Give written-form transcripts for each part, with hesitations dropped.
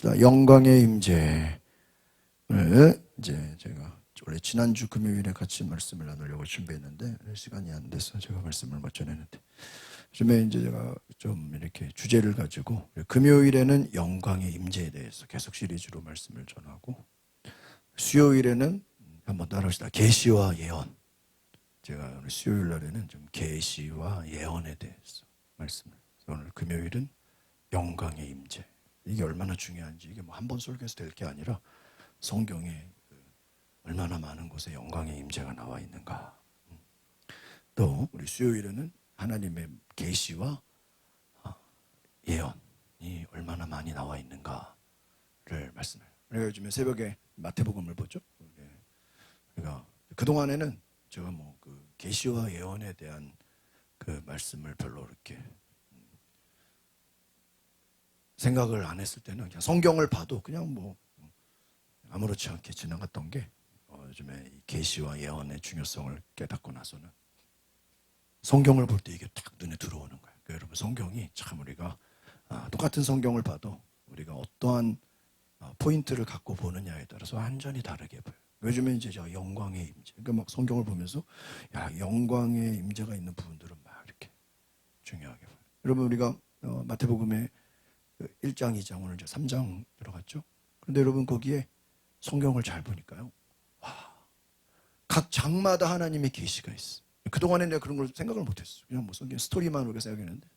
봅시다. 영광의 임재를 이제 제가 원래 지난주 금요일에 같이 말씀을 나누려고 준비했는데 시간이 안 돼서 제가 말씀을 못 전했는데 요즘에 이제 제가 좀 이렇게 주제를 가지고 금요일에는 영광의 임재에 대해서 계속 시리즈로 말씀을 전하고 수요일에는 한번 따라합시다. 계시와 예언. 제가 오늘 수요일 날에는 좀 계시와 예언에 대해서 말씀을. 오늘 금요일은 영광의 임재. 이게 얼마나 중요한지 이게 뭐 한 번 설교해서 될 게 아니라 성경에 얼마나 많은 곳에 영광의 임재가 나와 있는가. 또 우리 수요일에는 하나님의 계시와 예언이 얼마나 많이 나와 있는가를 말씀을. 우리가 요즘에 새벽에 마태복음을 보죠. 그러니까 그 동안에는 제가 뭐 그 계시와 예언에 대한 그 말씀을 별로 이렇게 생각을 안 했을 때는 그냥 성경을 봐도 그냥 뭐 아무렇지 않게 지나갔던 게 요즘에 이 계시와 예언의 중요성을 깨닫고 나서는 성경을 볼 때 이게 딱 눈에 들어오는 거예요. 그러니까 여러분 성경이 참 우리가 똑같은 성경을 봐도 우리가 어떠한 포인트를 갖고 보느냐에 따라서 완전히 다르게 보여요. 요즘에 이제 저 영광의 임재. 그러니까 막 성경을 보면서 야 영광의 임재가 있는 부분들은 막 이렇게 중요하게 보여요. 여러분 우리가 마태복음의 1장, 2장 오늘 이제 3장 들어갔죠. 그런데 여러분 거기에 성경을 잘 보니까요. 와, 각 장마다 하나님의 계시가 있어. 그동안에 내가 그런 걸 생각을 못했어. 그냥 뭐 성경 스토리만 우리가 생각했는데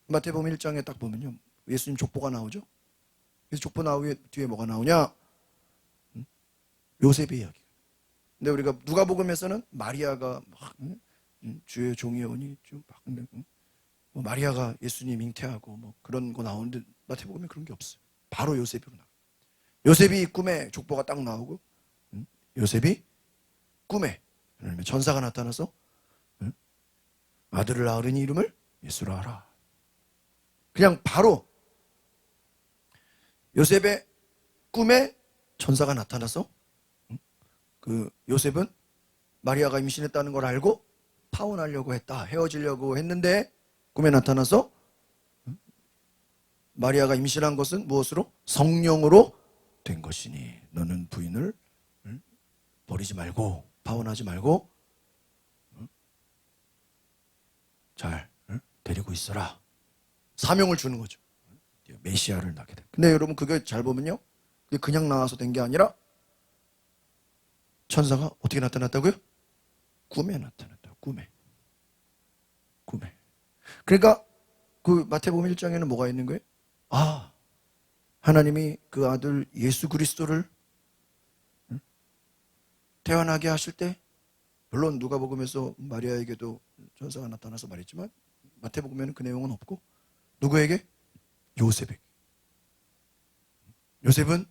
마태복음 1장에 딱 보면요. 예수님 족보가 나오죠. 그래서 족보 나오기 뒤에 뭐가 나오냐? 요셉의 이야기. 근데 우리가 누가복음에서는 마리아가 막 주의 종이오니 막 뭐 마리아가 예수님 잉태하고 뭐 그런 거 나오는데 마태복음에 그런 게 없어요. 바로 요셉으로 나와요. 요셉이 꿈에 족보가 딱 나오고 요셉이 꿈에 천사가 나타나서 아들을 낳으니 이름을 예수라 하라. 그냥 바로 요셉의 꿈에 천사가 나타나서 그 요셉은 마리아가 임신했다는 걸 알고 파혼하려고 했다. 헤어지려고 했는데 꿈에 나타나서 마리아가 임신한 것은 무엇으로? 성령으로 된 것이니 너는 부인을 버리지 말고 파혼하지 말고 잘 데리고 있어라. 사명을 주는 거죠. 메시아를 낳게 돼. 근데 여러분 그게 잘 보면요. 그게 그냥 나와서 된 게 아니라 천사가 어떻게 나타났다고요? 꿈에 나타났다. 꿈에. 그러니까 그 마태복음 1장에는 뭐가 있는 거예요? 하나님이 그 아들 예수 그리스도를 태어나게 하실 때 물론 누가복음에서 마리아에게도 천사가 나타나서 말했지만 마태복음에는 그 내용은 없고 누구에게? 요셉에게. 요셉은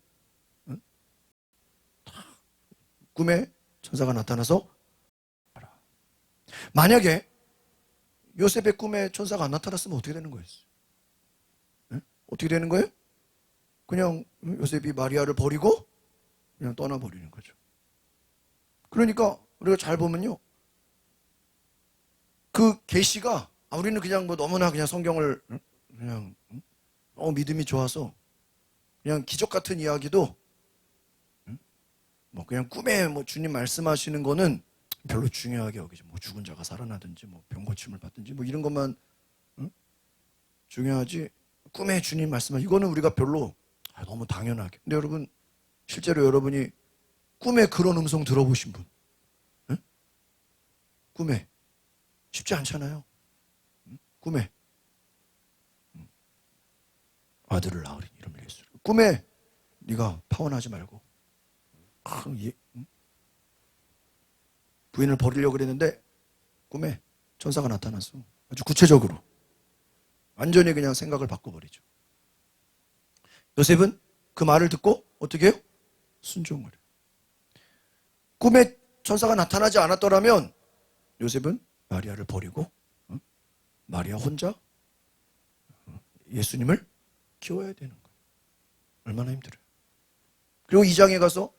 꿈에 천사가 나타나서 만약에 요셉의 꿈에 천사가 안 나타났으면 어떻게 되는 거였어요? 어떻게 되는 거예요? 그냥 요셉이 마리아를 버리고 그냥 떠나버리는 거죠. 그러니까 우리가 잘 보면요. 그 계시가 우리는 그냥 뭐 너무나 그냥 성경을 그냥 믿음이 좋아서 그냥 기적 같은 이야기도 뭐 그냥 꿈에 뭐 주님 말씀하시는 거는 별로 중요하게 여기지. 뭐 죽은 자가 살아나든지 뭐 병 고침을 받든지 뭐 이런 것만 중요하지. 꿈에 주님 말씀하시 이거는 우리가 별로 너무 당연하게. 근데 여러분 실제로 여러분이 꿈에 그런 음성 들어보신 분? 꿈에 쉽지 않잖아요. 꿈에 아들을 낳으리 이름을 예수. 꿈에 네가 파혼하지 말고 부인을 버리려고 그랬는데 꿈에 천사가 나타났어. 아주 구체적으로 완전히 그냥 생각을 바꿔버리죠. 요셉은 그 말을 듣고 어떻게 해요? 순종을 해요. 꿈에 천사가 나타나지 않았더라면 요셉은 마리아를 버리고 마리아 혼자 예수님을 키워야 되는 거예요. 얼마나 힘들어요. 그리고 2장에 가서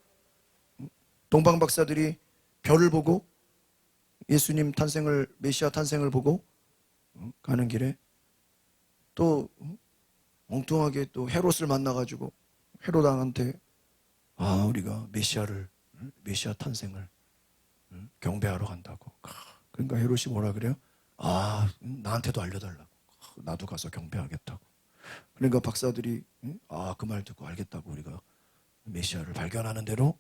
동방 박사들이 별을 보고 예수님 탄생을 메시아 탄생을 보고 가는 길에 또 엉뚱하게 또 헤롯을 만나가지고 헤롯 왕한테 우리가 메시아 탄생을 경배하러 간다고. 그러니까 헤롯이 뭐라 그래요? 나한테도 알려달라고. 나도 가서 경배하겠다고. 그러니까 박사들이 그 말 듣고 알겠다고. 우리가 메시아를 발견하는 대로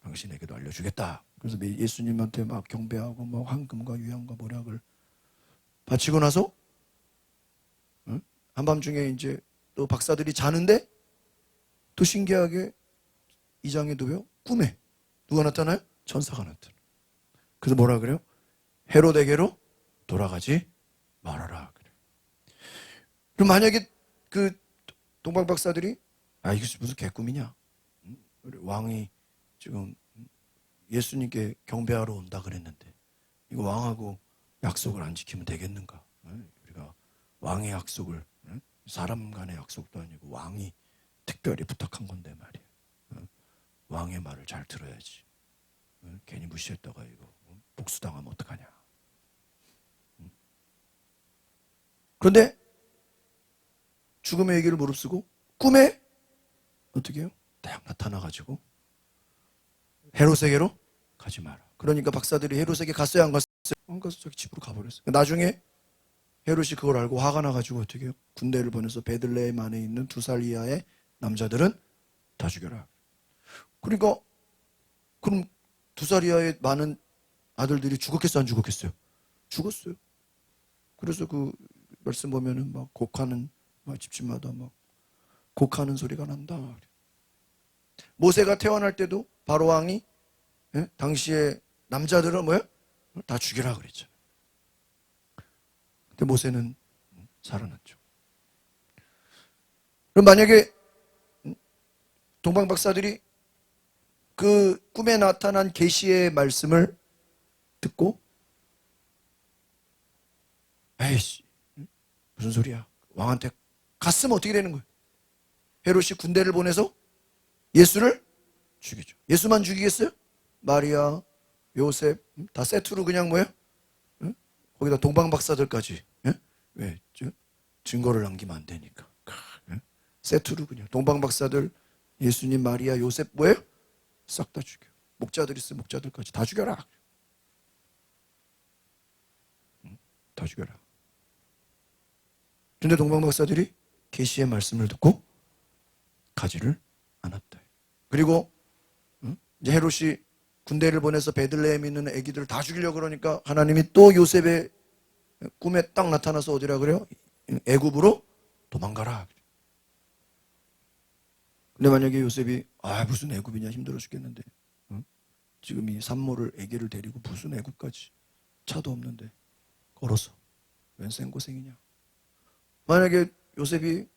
당신에게도 알려주겠다. 그래서 예수님한테 막 경배하고 뭐 황금과 유향과 모략을 바치고 나서 한밤중에 이제 또 박사들이 자는데 또 신기하게 이 장에도요, 꿈에 누가 나타나요? 천사가 나타나요. 그래서 뭐라 그래요? 헤롯에게로 돌아가지 말아라 그래요. 그럼 만약에 그 동방 박사들이 이게 무슨 개꿈이냐? 왕이 지금 예수님께 경배하러 온다 그랬는데 이거 왕하고 약속을 안 지키면 되겠는가? 우리가 왕의 약속을, 사람 간의 약속도 아니고 왕이 특별히 부탁한 건데 말이야. 왕의 말을 잘 들어야지. 괜히 무시했다가 이거 복수당하면 어떡하냐. 그런데 죽음의 얘기를 무릅쓰고 꿈에 어떻게 해요? 딱 나타나가지고 헤롯에게로 가지 마라. 그러니까 박사들이 헤롯에게 갔어요, 안 갔어요? 안 가서 저기 집으로 가버렸어요. 나중에 헤롯이 그걸 알고 화가 나가지고 어떻게 해요? 군대를 보내서 베들레헴 안에 있는 2살 이하의 남자들은 다 죽여라. 그러니까 그럼 2살 이하의 많은 아들들이 죽었겠어요, 안 죽었겠어요? 죽었어요. 그래서 그 말씀 보면은 막 곡하는, 집집마다 막 곡하는 소리가 난다. 모세가 태어날 때도 바로 왕이 당시에 남자들은 뭐야? 다 죽여라 그랬잖아요. 근데 모세는 살아났죠. 그럼 만약에 동방 박사들이 그 꿈에 나타난 계시의 말씀을 듣고 에이씨 무슨 소리야? 왕한테 갔으면 어떻게 되는 거예요? 헤롯이 군대를 보내서 예수를 죽이죠. 예수만 죽이겠어요? 마리아, 요셉 다 세트로 그냥 뭐야? 거기다 동방 박사들까지. 왜? 증거를 남기면 안 되니까. 세트로 그냥 동방 박사들, 예수님, 마리아, 요셉 뭐예요? 싹 다 죽여. 목자들 있으면 목자들까지 다 죽여라. 다 죽여라. 그런데 동방 박사들이 계시의 말씀을 듣고 가지를 않았다. 그리고 이제 헤롯이 군대를 보내서 베들레헴에 있는 아기들을 다 죽이려고 그러니까 하나님이 또 요셉의 꿈에 딱 나타나서 어디라 그래요? 애굽으로 도망가라. 근데 만약에 요셉이 무슨 애굽이냐 힘들어 죽겠는데 지금 이 산모를 아기를 데리고 무슨 애굽까지 차도 없는데 걸어서 웬 생고생이냐. 만약에 요셉이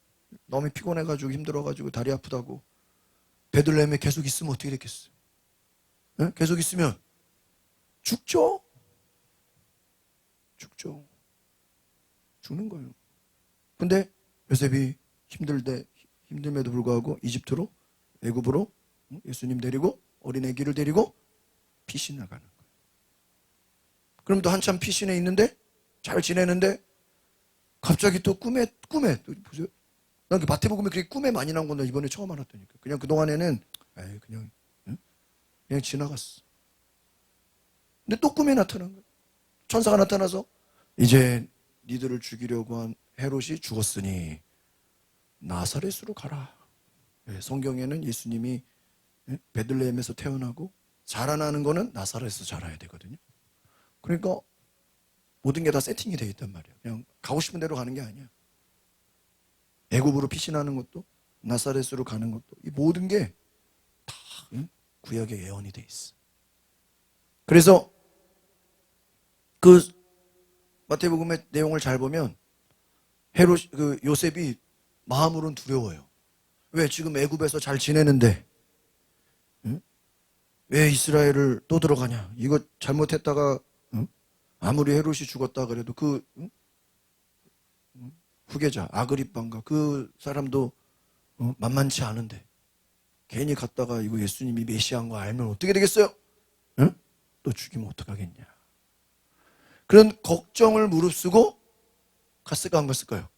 너무 피곤해가지고 힘들어가지고 다리 아프다고 베들레헴에 계속 있으면 어떻게 됐겠어요? 계속 있으면 죽죠. 죽는 거예요. 근데 요셉이 힘듦에도 불구하고 이집트로, 애굽으로 예수님 데리고 어린 아기를 데리고 피신을 가는 거예요. 그럼 또 한참 피신에 있는데 잘 지내는데 갑자기 또 꿈에 보세요. 난 그 마태복음에 그렇게 꿈에 많이 나온 건데 이번에 처음 알았다니까. 그냥 그동안에는 그냥 지나갔어. 근데 또 꿈에 나타난 거예요. 천사가 나타나서 이제 니들을 죽이려고 한 헤롯이 죽었으니 나사렛으로 가라. 성경에는 예수님이 베들레헴에서 태어나고 자라나는 거는 나사렛에서 자라야 되거든요. 그러니까 모든 게 다 세팅이 되어 있단 말이에요. 그냥 가고 싶은 대로 가는 게 아니야. 애굽으로 피신하는 것도 나사렛으로 가는 것도 이 모든 게 다 구약의 예언이 돼 있어. 그래서 그 마태복음의 내용을 잘 보면 요셉이 마음으로는 두려워요. 왜? 지금 애굽에서 잘 지내는데 왜 이스라엘을 또 들어가냐? 이거 잘못했다가 아무리 헤롯이 죽었다 그래도 그 후계자 아그리빠인가 그 사람도 만만치 않은데 괜히 갔다가 이거 예수님이 메시아인 거 알면 어떻게 되겠어요? 또 죽이면 어떡하겠냐. 그런 걱정을 무릅쓰고 갔을까 안 갔을까요?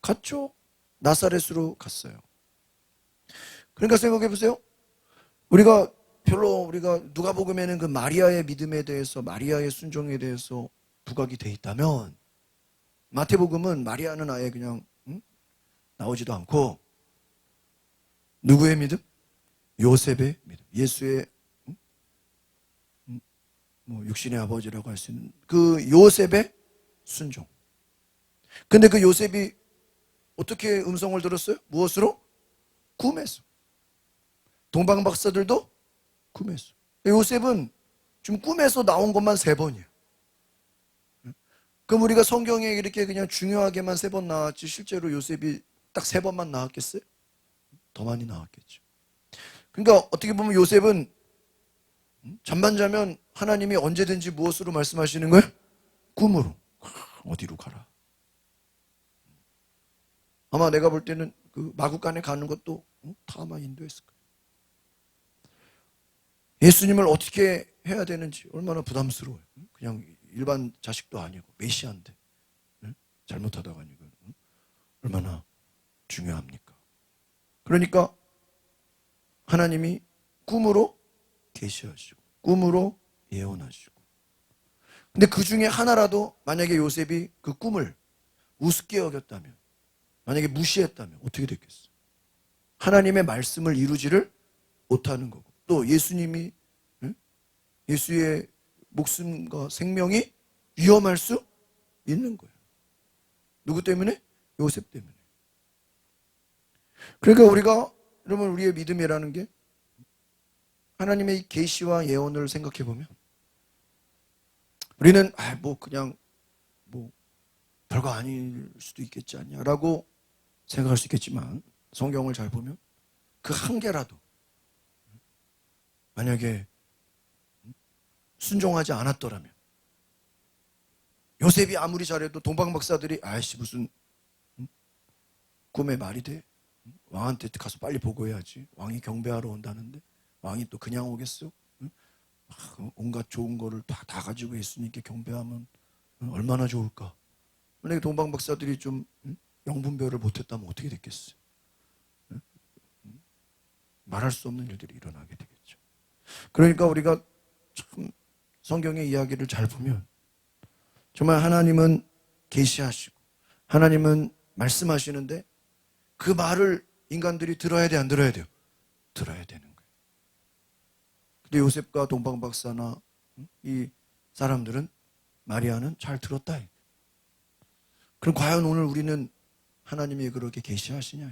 갔죠. 나사렛으로 갔어요. 그러니까 생각해 보세요. 우리가 누가복음에는 그 마리아의 믿음에 대해서, 마리아의 순종에 대해서 부각이 돼 있다면, 마태복음은 마리아는 아예 그냥 나오지도 않고, 누구의 믿음? 요셉의 믿음. 예수의 뭐 육신의 아버지라고 할 수 있는 그 요셉의 순종. 근데 그 요셉이 어떻게 음성을 들었어요? 무엇으로? 꿈에서. 동방 박사들도 꿈에서. 요셉은 지금 꿈에서 나온 것만 3번이에요. 그럼 우리가 성경에 이렇게 그냥 중요하게만 3번 나왔지, 실제로 요셉이 딱 3번만 나왔겠어요? 더 많이 나왔겠죠. 그러니까 어떻게 보면 요셉은 잠만 자면 하나님이 언제든지 무엇으로 말씀하시는 거예요? 꿈으로. 어디로 가라. 아마 내가 볼 때는 그 마국간에 가는 것도 다 아마 인도했을 거예요. 예수님을 어떻게 해야 되는지 얼마나 부담스러워요. 그냥 일반 자식도 아니고 메시아인데 잘못하다가 아니고 얼마나 중요합니까? 그러니까 하나님이 꿈으로 계시하시고 꿈으로 예언하시고, 근데 그 중에 하나라도 만약에 요셉이 그 꿈을 우습게 여겼다면, 만약에 무시했다면 어떻게 됐겠어요? 하나님의 말씀을 이루지를 못하는 거고, 또 예수님이 예수의 목숨과 생명이 위험할 수 있는 거예요. 누구 때문에? 요셉 때문에. 그러니까 여러분, 우리의 믿음이라는 게 하나님의 계시와 예언을 생각해 보면, 우리는 뭐 그냥 뭐 별거 아닐 수도 있겠지 않냐라고 생각할 수 있겠지만, 성경을 잘 보면 그 한 개라도 만약에 순종하지 않았더라면, 요셉이 아무리 잘해도 동방 박사들이 아이씨 무슨 꿈에 말이 돼? 왕한테 가서 빨리 보고해야지. 왕이 경배하러 온다는데 왕이 또 그냥 오겠어? 온갖 좋은 거를 다 가지고 예수님께 경배하면 얼마나 좋을까? 만약에 동방 박사들이 좀 영분별을 못했다면 어떻게 됐겠어요? 말할 수 없는 일들이 일어나게 되겠죠. 그러니까 우리가 참 성경의 이야기를 잘 보면 정말 하나님은 계시하시고 하나님은 말씀하시는데, 그 말을 인간들이 들어야 돼, 안 들어야 돼요? 들어야 되는 거예요. 근데 요셉과 동방 박사나 이 사람들은, 마리아는 잘 들었다. 그럼 과연 오늘 우리는 하나님이 그렇게 계시하시냐?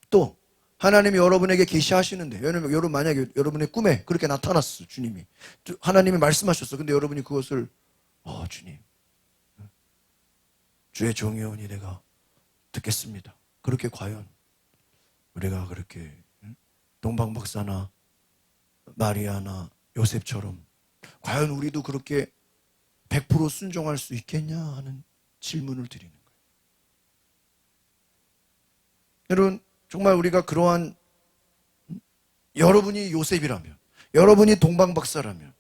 또 하나님이 여러분에게 계시하시는데, 여러분 만약에 여러분의 꿈에 그렇게 나타났어, 주님이 하나님이 말씀하셨어. 근데 여러분이 그것을 주님, 주의 종이오니 내가 듣겠습니다. 그렇게 과연 우리가 그렇게 동방 박사나 마리아나 요셉처럼 과연 우리도 그렇게 100% 순종할 수 있겠냐 하는 질문을 드리는 거예요. 여러분, 정말 우리가 그러한, 여러분이 요셉이라면, 여러분이 동방 박사라면,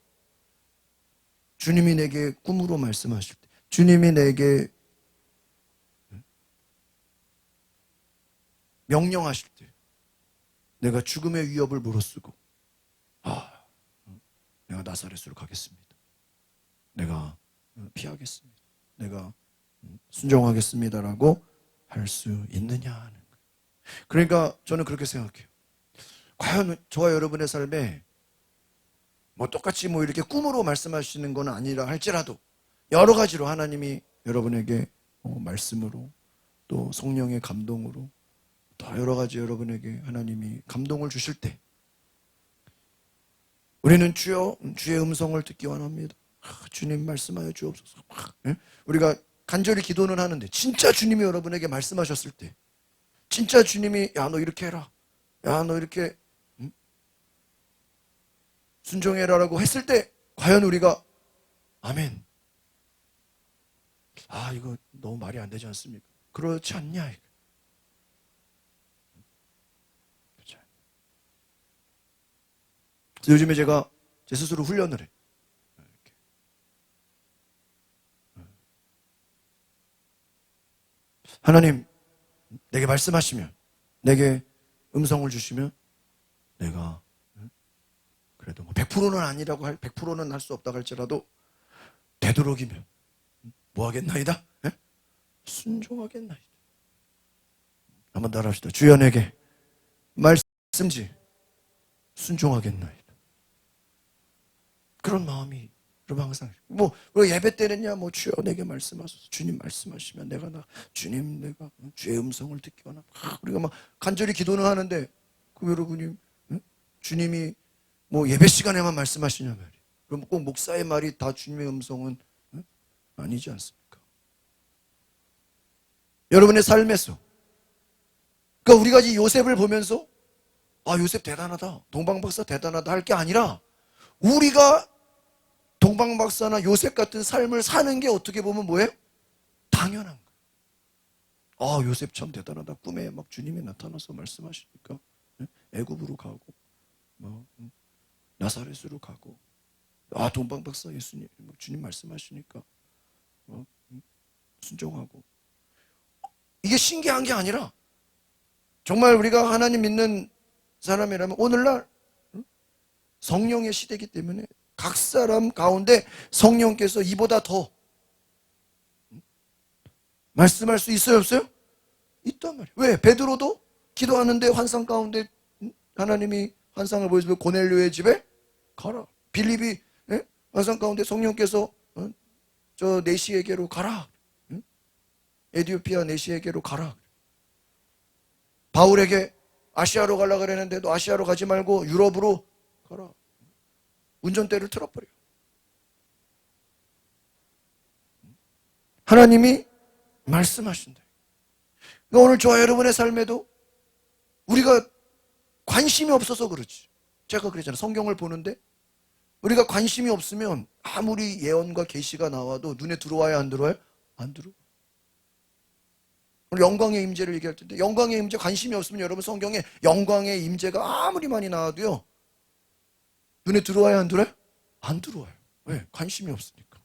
주님이 내게 꿈으로 말씀하실 때, 주님이 내게 명령하실 때, 내가 죽음의 위협을 무릅쓰고 내가 나사렛으로 가겠습니다. 내가 피하겠습니다. 내가 순종하겠습니다라고 할 수 있느냐 하는 거예요. 그러니까 저는 그렇게 생각해요. 과연 저와 여러분의 삶에 뭐 똑같이 뭐 이렇게 꿈으로 말씀하시는 건 아니라 할지라도 여러 가지로 하나님이 여러분에게 말씀으로, 또 성령의 감동으로, 또 여러 가지 여러분에게 하나님이 감동을 주실 때, 우리는 주여, 주의 음성을 듣기 원합니다. 주님 말씀하여 주옵소서. 우리가 간절히 기도는 하는데, 진짜 주님이 여러분에게 말씀하셨을 때, 진짜 주님이 야 너 이렇게 해라, 야 너 이렇게 순종해라라고 했을 때, 과연 우리가 아멘, 이거 너무 말이 안 되지 않습니까? 그렇지 않냐? 그렇죠. 요즘에 제가 제 스스로 훈련을 해. 하나님, 내게 말씀하시면, 내게 음성을 주시면 내가 그래도 뭐 100%는 아니라고 100%는 할 수 없다고 할지라도 되도록이면 뭐 하겠나이다? 예? 순종하겠나이다. 한번 따라합시다. 주여 내게 말씀지 순종하겠나이다. 그런 마음이 여러분 항상 뭐 예배 때는야 뭐 주여 내게 말씀하소서. 주님 말씀하시면 내가 주님 내가 주의 음성을 듣기거나 우리가 막 간절히 기도는 하는데 그 여러분이 주님이 뭐 예배 시간에만 말씀하시냐 말이에요. 그럼 꼭 목사의 말이 다 주님의 음성은 아니지 않습니까? 여러분의 삶에서 그러니까 우리가 이 요셉을 보면서 아 요셉 대단하다 동방박사 대단하다 할 게 아니라 우리가 동방박사나 요셉 같은 삶을 사는 게 어떻게 보면 뭐예요? 당연한 거예요. 아 요셉 참 대단하다. 꿈에 막 주님이 나타나서 말씀하시니까 애굽으로 가고 뭐 나사렛으로 가고 아 동방박사 예수님 주님 말씀하시니까 순종하고 이게 신기한 게 아니라 정말 우리가 하나님 믿는 사람이라면 오늘날 성령의 시대이기 때문에 각 사람 가운데 성령께서 이보다 더 말씀할 수 있어요 없어요? 있단 말이에요. 왜? 베드로도 기도하는데 환상 가운데 하나님이 환상을 보여주면 고넬료의 집에 가라. 빌립이 환상 가운데 성령께서 저 네시에게로 가라. 에디오피아 네시에게로 가라. 바울에게 아시아로 가려고 그랬는데 너 아시아로 가지 말고 유럽으로 가라. 운전대를 틀어버려. 하나님이 말씀하신다. 그러니까 오늘 저와 여러분의 삶에도 우리가 관심이 없어서 그렇지. 제가 그랬잖아요. 성경을 보는데 우리가 관심이 없으면 아무리 예언과 계시가 나와도 눈에 들어와야 안 들어와요? 안 들어와. 오늘 영광의 임재를 얘기할 텐데 영광의 임재 관심이 없으면 여러분 성경에 영광의 임재가 아무리 많이 나와도요 눈에 들어와야 안 들어와요? 안 들어와요. 왜? 관심이 없으니까.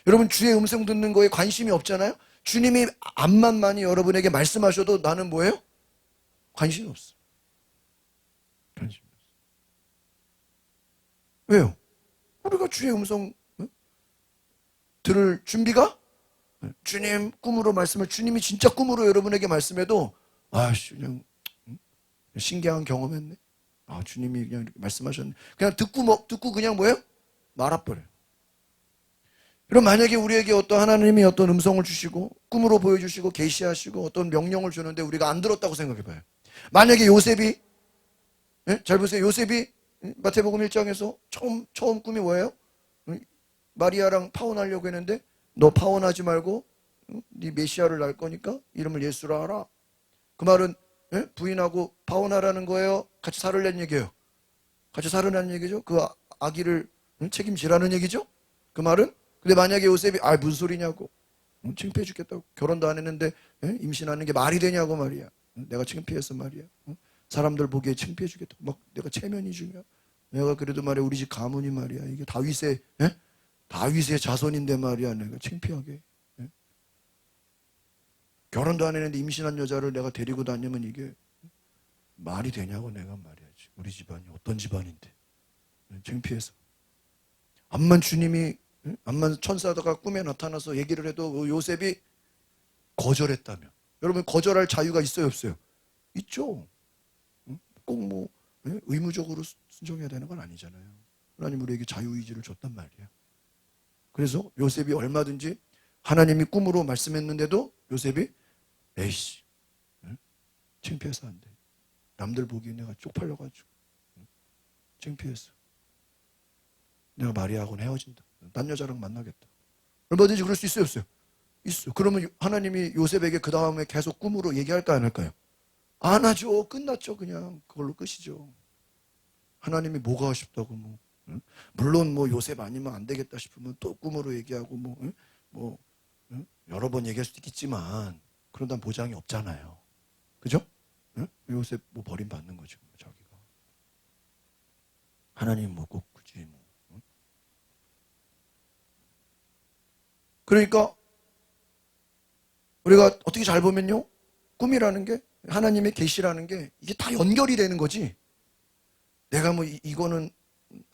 여러분 주의 음성 듣는 거에 관심이 없잖아요. 주님이 앞만 많이 여러분에게 말씀하셔도 나는 뭐예요? 관심이 없어. 관심이 없어. 왜요? 우리가 주의 음성 들을 준비가 주님 꿈으로 말씀을 주님이 진짜 꿈으로 여러분에게 말씀해도 그냥 신기한 경험했네. 주님이 그냥 이렇게 말씀하셨네. 그냥 듣고 그냥 뭐예요? 말아버려요. 그럼 만약에 우리에게 어떤 하나님이 어떤 음성을 주시고 꿈으로 보여주시고 계시하시고 어떤 명령을 주는데 우리가 안 들었다고 생각해봐요. 만약에 요셉이 잘 보세요. 요셉이 마태복음 1장에서 처음 꿈이 뭐예요? 마리아랑 파혼하려고 했는데 너 파혼하지 말고 네 메시아를 낳을 거니까 이름을 예수라 하라. 그 말은 부인하고 파혼하라는 거예요? 같이 살으라는 얘기예요? 같이 살으라는 얘기죠? 그 아기를 책임지라는 얘기죠? 그 말은? 근데 만약에 요셉이 무슨 소리냐고 창피해 죽겠다고 결혼도 안 했는데 임신하는 게 말이 되냐고 말이야. 내가 창피해서 말이야. 사람들 보기에 창피해 주겠다고 막 내가 체면이 중요해. 내가 그래도 말이야 우리 집 가문이 말이야 이게 다윗의 자손인데 말이야 내가 창피하게 결혼도 안 했는데 임신한 여자를 내가 데리고 다니면 이게 말이 되냐고 내가 말이야. 우리 집안이 어떤 집안인데 창피해서 암만 천사가 꿈에 나타나서 얘기를 해도 요셉이 거절했다면 여러분 거절할 자유가 있어요 없어요? 있죠. 꼭 뭐 의무적으로 순종해야 되는 건 아니잖아요. 하나님 우리에게 자유의지를 줬단 말이야. 그래서 요셉이 얼마든지 하나님이 꿈으로 말씀했는데도 요셉이 에이씨 창피해서 안 돼. 남들 보기에 내가 쪽팔려가지고 창피해서 내가 마리아하고는 헤어진다. 딴 여자랑 만나겠다. 얼마든지 그럴 수 있어요 없어요? 있어. 그러면 하나님이 요셉에게 그 다음에 계속 꿈으로 얘기할까 안 할까요? 안 하죠. 끝났죠. 그냥 그걸로 끝이죠. 하나님이 뭐가 아쉽다고 뭐 물론 뭐 요셉 아니면 안 되겠다 싶으면 또 꿈으로 얘기하고 여러 번 얘기할 수도 있겠지만 그런다는 보장이 없잖아요. 그죠? 요셉 뭐 버림받는 거죠. 자기가. 하나님 뭐 꼭 굳이 뭐. 그러니까 우리가 어떻게 잘 보면요. 꿈이라는 게 하나님의 계시라는 게 이게 다 연결이 되는 거지. 내가 뭐 이거는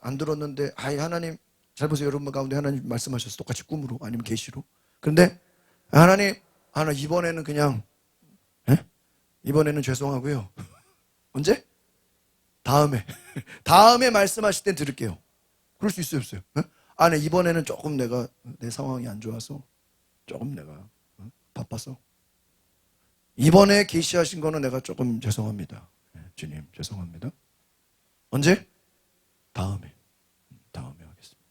안 들었는데, 아이 하나님 잘 보세요. 여러분 가운데 하나님 말씀하셔서 똑같이 꿈으로 아니면 계시로. 그런데 하나님 이번에는 그냥 이번에는 죄송하고요. 언제? 다음에 다음에 말씀하실 땐 들을게요. 그럴 수 있어요, 없어요? 네, 이번에는 조금 내가 내 상황이 안 좋아서 조금 내가 바빠서 이번에 계시하신 거는 내가 조금 죄송합니다. 주님 죄송합니다. 언제? 다음에 하겠습니다.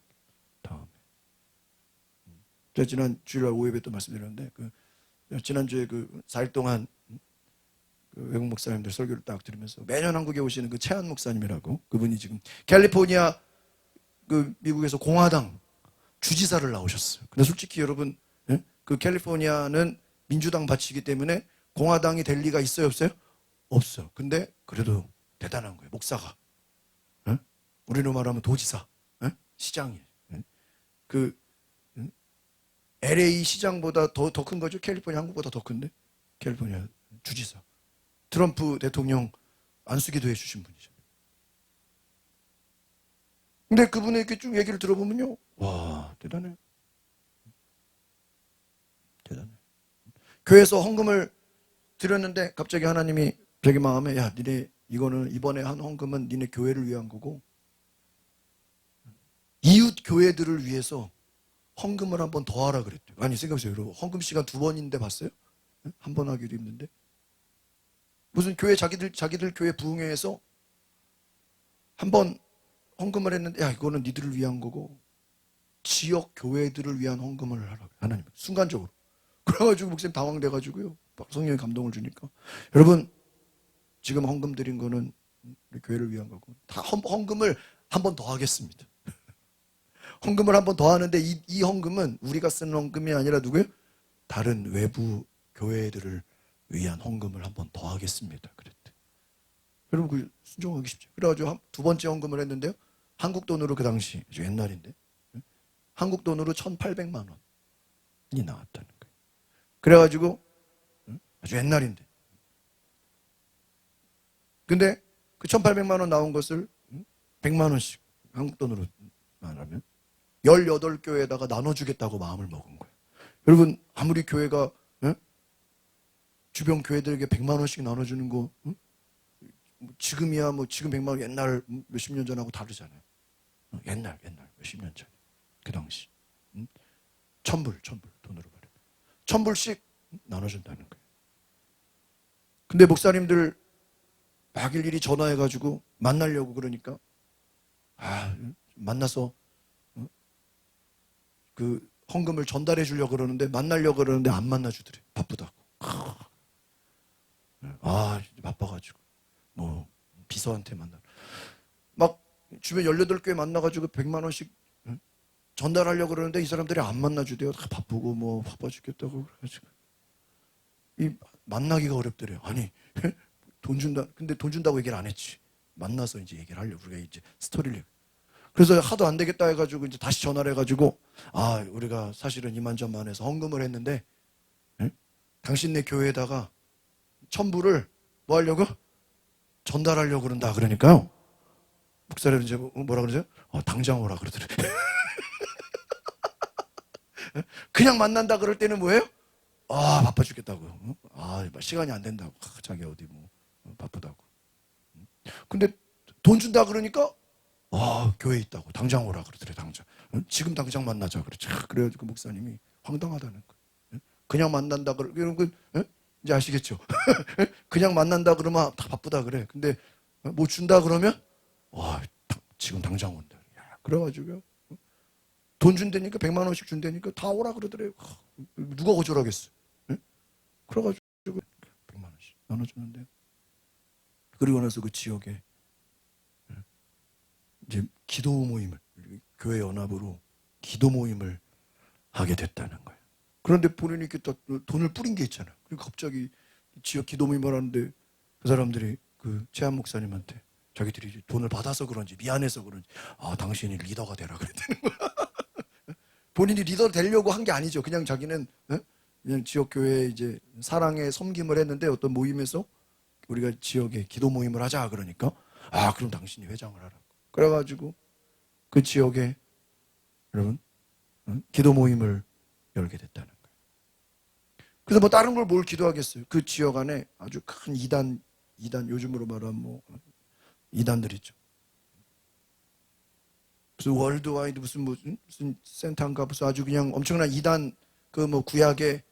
다음에. 제가 지난 주일날 오후에 또 말씀드렸는데 지난주에 4일 동안 외국 목사님들 설교를 딱 들으면서 매년 한국에 오시는 최한 목사님이라고, 그분이 지금 캘리포니아 미국에서 공화당 주지사를 나오셨어요. 근데 솔직히 여러분, 캘리포니아는 민주당 밭이기 때문에 공화당이 될 리가 있어요, 없어요? 없어. 근데 그래도 대단한 거예요. 목사가. 우리로 말하면 도지사, 시장이. LA 시장보다 더 큰 거죠. 캘리포니아 한국보다 더 큰데 캘리포니아 주지사. 트럼프 대통령 안수기도 해주신 분이죠. 근데 그분의 이렇게 쭉 얘기를 들어보면요, 와 대단해. 대단해. 교회에서 헌금을 드렸는데 갑자기 하나님이 자기 마음에, 야 니네 이거는 이번에 한 헌금은 니네 교회를 위한 거고 이웃 교회들을 위해서 헌금을 한 번 더 하라 그랬대요. 아니 생각해보세요. 여러분 헌금 시간 2번인데 봤어요? 한 번 하기도 힘든데 무슨 교회 자기들 교회 부흥회에서 한 번 헌금을 했는데, 야 이거는 니들을 위한 거고 지역 교회들을 위한 헌금을 하라 그래. 하나님 순간적으로. 그래가지고 목사님 당황돼가지고요, 성령의 감동을 주니까, 여러분 지금 헌금 드린 거는 우리 교회를 위한 거고 다 헌금을 한 번 더 하겠습니다. 헌금을 한 번 더 하는데 이 헌금은 우리가 쓰는 헌금이 아니라 누구예요? 다른 외부 교회들을 위한 헌금을 한 번 더 하겠습니다. 그랬대. 여러분 순종하기 쉽죠. 그래가지고 2번째 헌금을 했는데요, 한국 돈으로 그 당시 아주 옛날인데 한국 돈으로 1,800만 원이 나왔다는 거예요. 그래가지고 아주 옛날인데, 근데 그 1,800만 원 나온 것을 100만 원씩 한국 돈으로 말하면 18교회에다가 나눠주겠다고 마음을 먹은 거예요. 여러분 아무리 교회가 주변 교회들에게 100만 원씩 나눠주는 거, 지금이야 지금 100만 원 옛날 몇십 년 전하고 다르잖아요. 옛날 몇십 년 전, 그 당시 1,000불 돈으로 말하면 1,000불씩 나눠준다는 거예요. 근데 목사님들 막 일일이 전화해가지고 만나려고 그러니까 만나서 그 헌금을 전달해 주려고 그러는데 만나려고 그러는데 안 만나주더래. 바쁘다고. 바빠가지고 뭐 비서한테 막 주변 18교회 만나가지고 100만 원씩 전달하려고 그러는데 이 사람들이 안 만나주대요. 다 바쁘고 뭐 바빠 죽겠다고 그래가지고 만나기가 어렵더래요. 아니 돈 준다. 근데 돈 준다고 얘기를 안 했지. 만나서 이제 얘기를 하려고 우리가 이제 스토리를. 그래서 하도 안 되겠다 해가지고 이제 다시 전화를 해가지고, 우리가 사실은 이만저만해서 헌금을 했는데 당신네 교회에다가 1,000불을 뭐 하려고? 전달하려고 그런다. 그러니까요, 목사님 이제 뭐라 그러죠? 당장 오라 그러더래. 그냥 만난다 그럴 때는 뭐예요? 바빠 죽겠다고. 시간이 안 된다고. 자기 어디 뭐 바쁘다고. 근데 돈 준다 그러니까 교회에 있다고. 당장 오라 그러더래. 당장. 지금 당장 만나자 그랬죠. 그래가지고 목사님이 황당하다는 거예요. 그냥 만난다 그러면 이제 아시겠죠? 그냥 만난다 그러면 다 바쁘다 그래. 근데 뭐 준다 그러면 지금 당장 온다. 그래가지고요, 돈 준다니까 100만 원씩 준다니까 다 오라 그러더래요. 누가 거절하겠어? 그래가지고 100만 원씩 나눠주는데, 그리고 나서 그 지역에 이제 기도 모임을, 교회 연합으로 기도 모임을 하게 됐다는 거예요. 그런데 본인이 이렇게 돈을 뿌린 게 있잖아요. 그러니까 갑자기 지역 기도 모임을 하는데 그 사람들이 최한 목사님한테 자기들이 돈을 받아서 그런지 미안해서 그런지 당신이 리더가 되라 그랬다는 거야. 본인이 리더 되려고 한 게 아니죠. 그냥 자기는 그냥 지역 교회에 이제 사랑의 섬김을 했는데 어떤 모임에서 우리가 지역에 기도 모임을 하자 그러니까 그럼 당신이 회장을 하라고. 그래가지고 그 지역에 여러분 기도 모임을 열게 됐다는 거예요. 그래서 뭐 다른 걸 뭘 기도하겠어요. 그 지역 안에 아주 큰 이단 요즘으로 말하면 뭐 이단들 있죠. 무슨 월드와이드 무슨 센터인가 무슨 아주 그냥 엄청난 이단 그 뭐 구약의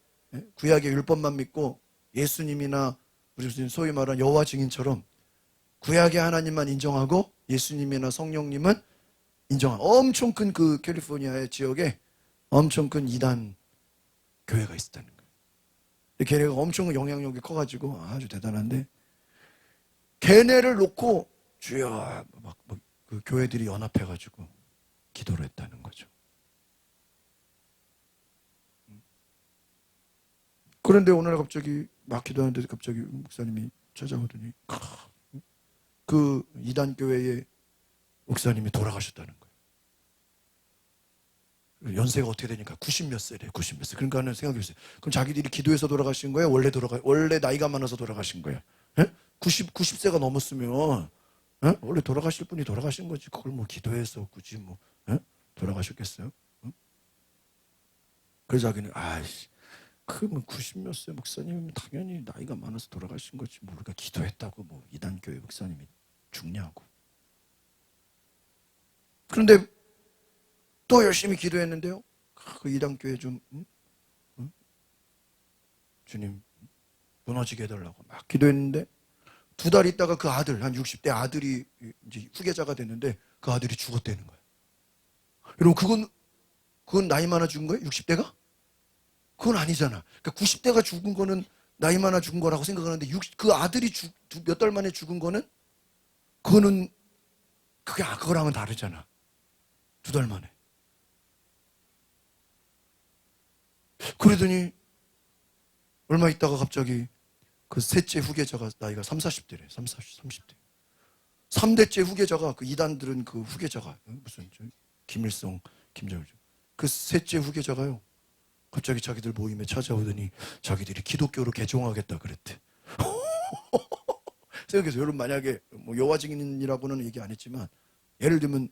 율법만 믿고 예수님이나 우리 무슨 소위 말하는 여호와 증인처럼 구약의 하나님만 인정하고 예수님이나 성령님은 인정한 엄청 큰 그 캘리포니아의 지역에 엄청 큰 이단 교회가 있었다는 거예요. 걔네가 엄청 영향력이 커가지고 아주 대단한데 걔네를 놓고 주여 그 교회들이 연합해가지고 기도를 했다는 거죠. 그런데 오늘 갑자기 막 기도하는데 갑자기 목사님이 찾아오더니 그 이단 교회의 목사님이 돌아가셨다는 거예요. 연세가 어떻게 되니까 90몇 세래, 90몇 세. 그러니까는 생각해보세요. 그럼 자기들이 기도해서 돌아가신 거예요? 원래 나이가 많아서 돌아가신 거예요? 90세가 넘었으면 원래 돌아가실 분이 돌아가신 거지. 그걸 뭐 기도해서 굳이 뭐 돌아가셨겠어요? 그래서 자기는 그러면 90몇 세 목사님은 당연히 나이가 많아서 돌아가신 거지. 뭐 우리가 기도했다고 뭐 이단 교회 목사님이 죽냐고. 그런데 또 열심히 기도했는데요. 그 이단 교회 좀 주님 무너지게 해달라고 막 기도했는데 2달 있다가 그 아들 한 60대 아들이 이제 후계자가 됐는데 그 아들이 죽었다는 거예요. 여러분 그건 나이 많아 죽은 거예요? 60대가? 그건 아니잖아. 그러니까 90대가 죽은 거는 나이 많아 죽은 거라고 생각하는데 그 아들이 몇 달 만에 죽은 거는 그거랑은 다르잖아. 2달 만에. 그러더니 얼마 있다가 갑자기 그 셋째 후계자가 나이가 30, 40대래. 30대. 3대째 후계자가 그 이단들은 그 후계자가 무슨 김일성, 김정일 그 셋째 후계자가요. 갑자기 자기들 모임에 찾아오더니 자기들이 기독교로 개종하겠다 그랬대. 생각해서 여러분 만약에 뭐 여호와 증인이라고는 얘기 안 했지만 예를 들면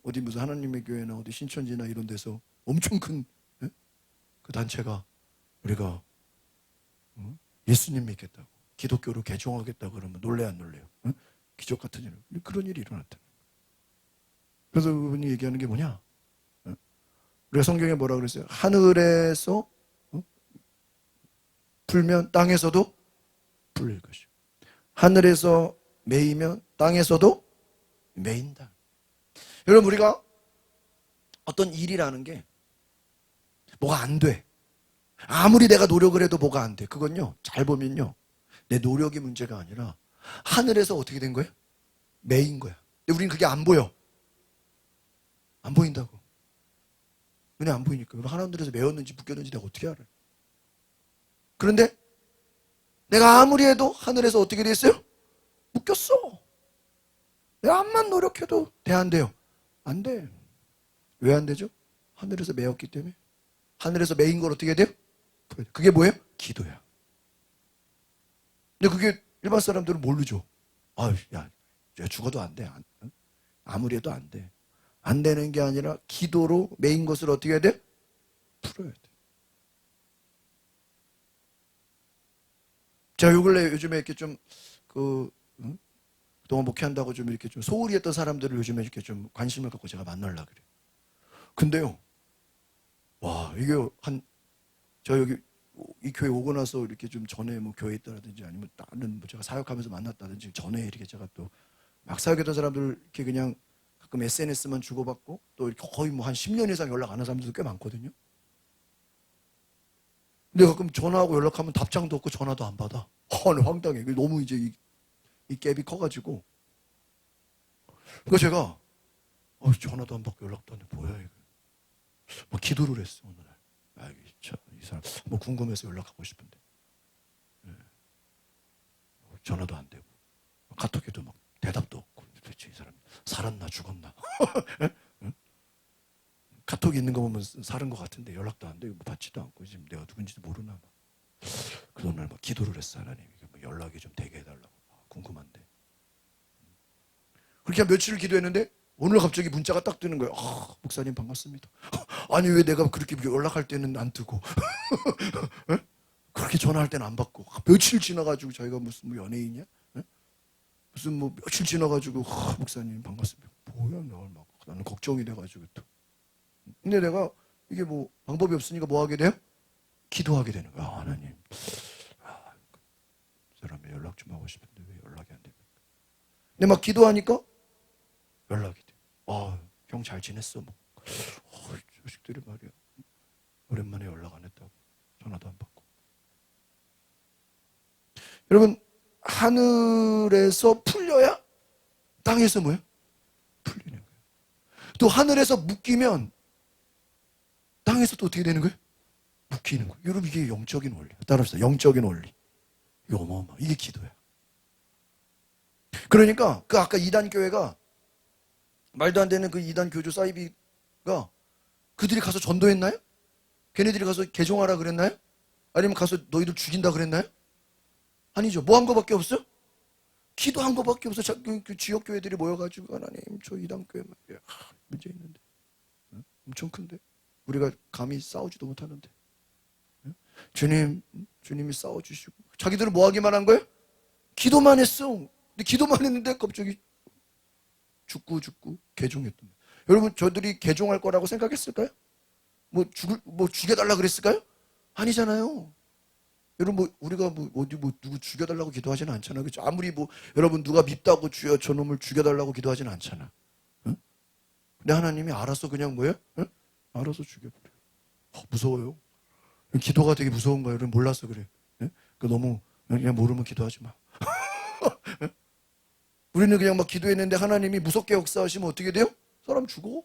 어디 무슨 하나님의 교회나 어디 신천지나 이런 데서 엄청 큰 그 단체가 우리가 예수님 믿겠다고 기독교로 개종하겠다 그러면 놀래 안 놀래요? 기적 같은 일 그런 일이 일어났다. 그래서 그분이 얘기하는 게 뭐냐? 우리가 성경에 뭐라 그랬어요? 하늘에서 풀면 땅에서도 풀릴 것이요. 하늘에서 매이면 땅에서도 매인다. 여러분 우리가 어떤 일이라는 게 뭐가 안 돼. 아무리 내가 노력을 해도 뭐가 안 돼. 그건요. 잘 보면요. 내 노력이 문제가 아니라 하늘에서 어떻게 된 거예요? 매인 거야. 근데 우리는 그게 안 보여. 안 보인다고. 눈에 안 보이니까. 하늘에서 매었는지 묶였는지 내가 어떻게 알아요? 그런데 내가 아무리 해도 하늘에서 어떻게 돼 있어요? 묶였어. 내가 암만 노력해도 안 돼요. 안 돼. 왜 안 되죠? 하늘에서 매었기 때문에. 하늘에서 매인 걸 어떻게 돼요? 그게 뭐예요? 기도야. 근데 그게 일반 사람들은 모르죠. 야 죽어도 안 돼. 아무리 해도 안 돼. 안 되는 게 아니라 기도로 매인 것을 어떻게 해야 돼? 풀어야 돼. 제가 요 근래 요즘에 이렇게 좀 그동안 목회한다고 좀 이렇게 좀 소홀히 했던 사람들을 요즘에 이렇게 좀 관심을 갖고 제가 만나려고 그래요. 근데요. 와, 이게 저 여기 이 교회 오고 나서 이렇게 좀 전에 뭐 교회에 있다든지 아니면 다른 뭐 제가 사역하면서 만났다든지 전에 이렇게 제가 또 막 사역했던 사람들 이렇게 그냥 가끔 SNS만 주고받고 또 이렇게 거의 뭐 한 10년 이상 연락 안 하는 사람들도 꽤 많거든요. 근데 가끔 전화하고 연락하면 답장도 없고 전화도 안 받아. 황당해. 너무 이제 이 갭이 커가지고. 그러니까 제가 전화도 안 받고 연락도 안 해. 뭐야 이거. 뭐 기도를 했어 오늘. 이 사람 뭐 궁금해서 연락하고 싶은데 전화도 안 되고 카톡에도 막 대답도 없고 도대체 이 사람 살았나 죽었나. 카톡이 있는 거 보면 살은 것 같은데 연락도 안 되고 받지도 않고 지금 내가 누군지도 모르나 봐. 그래서 오늘 막 기도를 했어. 하나님 뭐 연락이 좀 되게 해달라고. 궁금한데. 그렇게 한 며칠을 기도했는데 오늘 갑자기 문자가 딱 뜨는 거예요. 목사님 반갑습니다. 아니 왜 내가 그렇게 연락할 때는 안 뜨고 그렇게 전화할 때는 안 받고 며칠 지나가지고 저희가 무슨 뭐 연예인이야? 무슨 뭐 며칠 지나가지고 목사님 반갑습니다. 뭐야 막 나는 걱정이 돼가지고 또. 근데 내가 이게 뭐 방법이 없으니까 뭐 하게 돼요? 기도하게 되는 거야. 하나님, 그 사람이 연락 좀 하고 싶은데 왜 연락이 안 됩니까? 근데 막 기도하니까 연락이 돼. 형 잘 지냈어? 뭐. 자식들이 말이야. 오랜만에 연락 안 했다고. 전화도 안 받고. 여러분, 하늘에서 풀려야 땅에서 뭐예요? 풀리는 거예요. 또 하늘에서 묶이면 땅에서 또 어떻게 되는 거예요? 묶이는 거예요. 여러분, 이게 영적인 원리예요. 따라합시다. 영적인 원리. 이거 어마어마. 이게 기도야. 그러니까 그 아까 이단 교회가 말도 안 되는 그 이단 교주 사이비가 그들이 가서 전도했나요? 걔네들이 가서 개종하라 그랬나요? 아니면 가서 너희들 죽인다 그랬나요? 아니죠. 뭐 한 거밖에 없어? 기도한 거밖에 없어. 그 지역 교회들이 모여가지고 하나님 저 이단 교회 말이야. 문제 있는데. 엄청 큰데. 우리가 감히 싸우지도 못하는데. 주님이 싸워주시고. 자기들은 뭐 하기만 한 거예요? 기도만 했어. 근데 기도만 했는데 갑자기 죽고 개종했던 거예요. 여러분 저들이 개종할 거라고 생각했을까요? 뭐 죽여달라 그랬을까요? 아니잖아요. 여러분 뭐 우리가 어디 누구 죽여달라고 기도하지는 않잖아. 그렇죠? 아무리 여러분 누가 밉다고 주여 저놈을 죽여달라고 기도하지는 않잖아. 응? 근데 하나님이 알아서 그냥 뭐예요? 응? 알아서 죽여버려요. 무서워요. 기도가 되게 무서운 거예요. 여러분 몰라서 그래. 응? 너무 그냥 모르면 기도하지 마. 우리는 그냥 막 기도했는데 하나님이 무섭게 역사하시면 어떻게 돼요? 사람 죽어.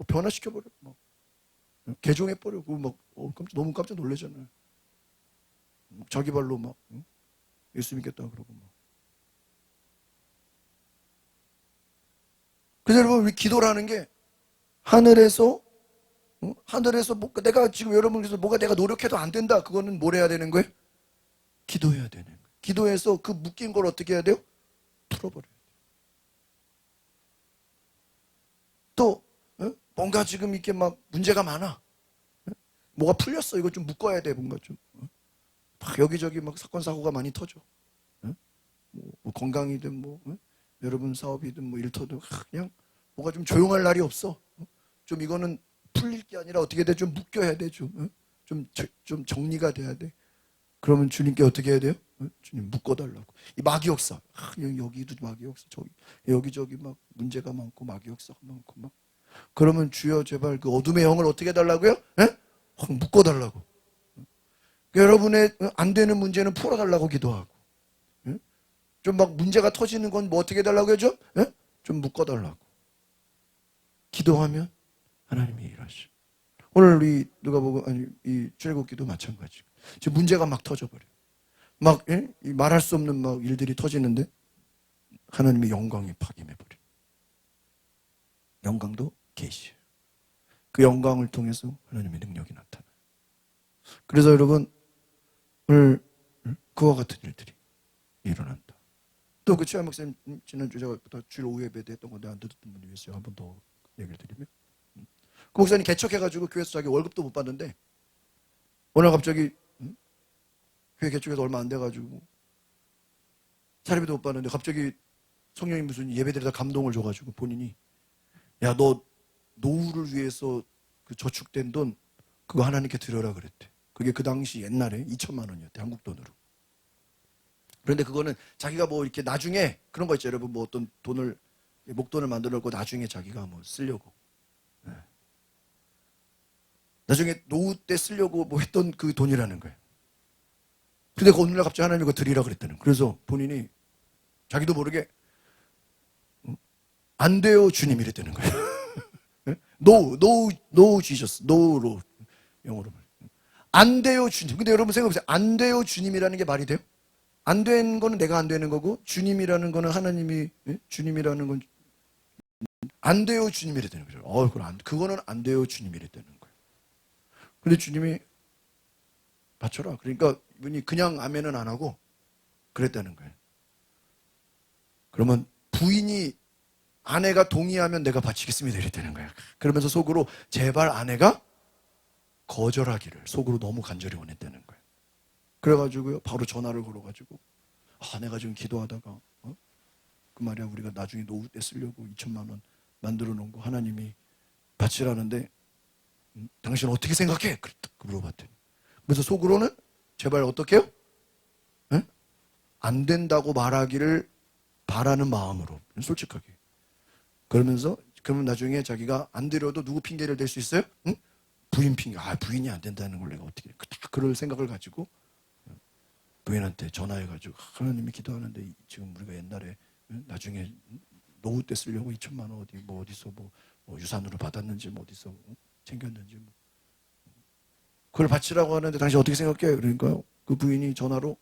변화시켜버려. 개종해버려. 너무 깜짝 놀라잖아요. 자기 발로 예수 믿겠다 그러고 그래서 여러분 우리 기도라는 게 하늘에서 내가 지금 여러분께서 뭐가 내가 노력해도 안 된다. 그거는 뭘 해야 되는 거예요? 기도해야 되는 거예요. 기도해서 그 묶인 걸 어떻게 해야 돼요? 풀어버려야 돼요. 또 뭔가 지금 이렇게 막 문제가 많아. 뭐가 풀렸어. 이거 좀 묶어야 돼. 뭔가 좀 막 여기저기 막 사건 사고가 많이 터져. 뭐 건강이든 여러분 사업이든 일터든 그냥 뭐가 좀 조용할 날이 없어. 좀 이거는 풀릴 게 아니라 어떻게 돼? 좀 묶여야 돼. 좀 정리가 돼야 돼. 그러면 주님께 어떻게 해야 돼요? 주님 묶어달라고. 이 마귀 역사. 여기도 마귀 역사. 여기저기 막 문제가 많고 마귀 역사가 많고 막. 그러면 주여 제발 그 어둠의 영을 어떻게 해달라고요? 확 묶어달라고. 여러분의 안 되는 문제는 풀어달라고 기도하고. 좀 막 문제가 터지는 건 뭐 어떻게 해달라고 해줘? 좀 묶어달라고. 기도하면 하나님이 일하셔. 오늘 우리 이 출애굽기도 마찬가지. 지금 문제가 막 터져버려. 막 말할 수 없는 막 일들이 터지는데 하나님의 영광이 파김해버려. 영광도 계시요. 그 영광을 통해서 하나님의 능력이 나타나. 그래서 여러분 오늘 그와 같은 일들이 일어난다. 또 그 최한 목사님 지난주 제가 주일 오후 예배 때 했던 건데 안 듣던 분이 있어요. 한 번 더 얘기를 드리면 그 목사님 개척해가지고 교회에서 자기 월급도 못 받는데 오늘 갑자기 교회 개척해서 얼마 안 돼가지고 사례비도 못 받는데 갑자기 성령이 무슨 예배드리다 감동을 줘가지고 본인이 야 너 노후를 위해서 그 저축된 돈 그거 하나님께 드려라 그랬대. 그게 그 당시 옛날에 2천만 원이었대 한국 돈으로. 그런데 그거는 자기가 이렇게 나중에 그런 거 있죠 여러분 어떤 돈을 목돈을 만들어 놓고 나중에 자기가 쓰려고 나중에 노후 때 쓰려고 했던 그 돈이라는 거예요. 근데 그 어느 날 갑자기 하나님이 그거 드리라 그랬다는 거예요. 그래서 본인이 자기도 모르게 안 돼요 주님 이랬다는 거예요. No Jesus, no로 영어로 안 돼요 주님. 근데 여러분 생각해보세요. 안 돼요 주님이라는 게 말이 돼요? 안 된 거는 내가 안 되는 거고 주님이라는 거는 하나님이 주님이라는 건 안 돼요 주님이랬다는 거죠. 그거는 안 돼요 주님이랬다는 거예요. 근데 주님이 맞춰라. 그러니까 이분이 그냥 아멘은 안 하고 그랬다는 거예요. 그러면 부인이 아내가 동의하면 내가 바치겠습니다 이랬다는 거예요. 그러면서 속으로 제발 아내가 거절하기를 속으로 너무 간절히 원했다는 거예요. 그래가지고요 바로 전화를 걸어가지고 내가 지금 기도하다가 그 말이야 우리가 나중에 노후 때 쓰려고 2천만 원 만들어 놓은 거 하나님이 바치라는데 당신 어떻게 생각해? 그랬다 물어봤더니 그래서 속으로는 제발 어떻게 해요? 안 된다고 말하기를 바라는 마음으로 솔직하게 그러면서 그러면 나중에 자기가 안 드려도 누구 핑계를 댈 수 있어요? 응? 부인 핑계. 부인이 안 된다는 걸 내가 어떻게 딱 그럴 생각을 가지고 부인한테 전화해가지고 하나님이 기도하는데 지금 우리가 옛날에 나중에 노후 때 쓰려고 2천만 원 어디서 유산으로 받았는지 어디서 챙겼는지 그걸 바치라고 하는데 당신 어떻게 생각해? 그러니까요 그 부인이 전화로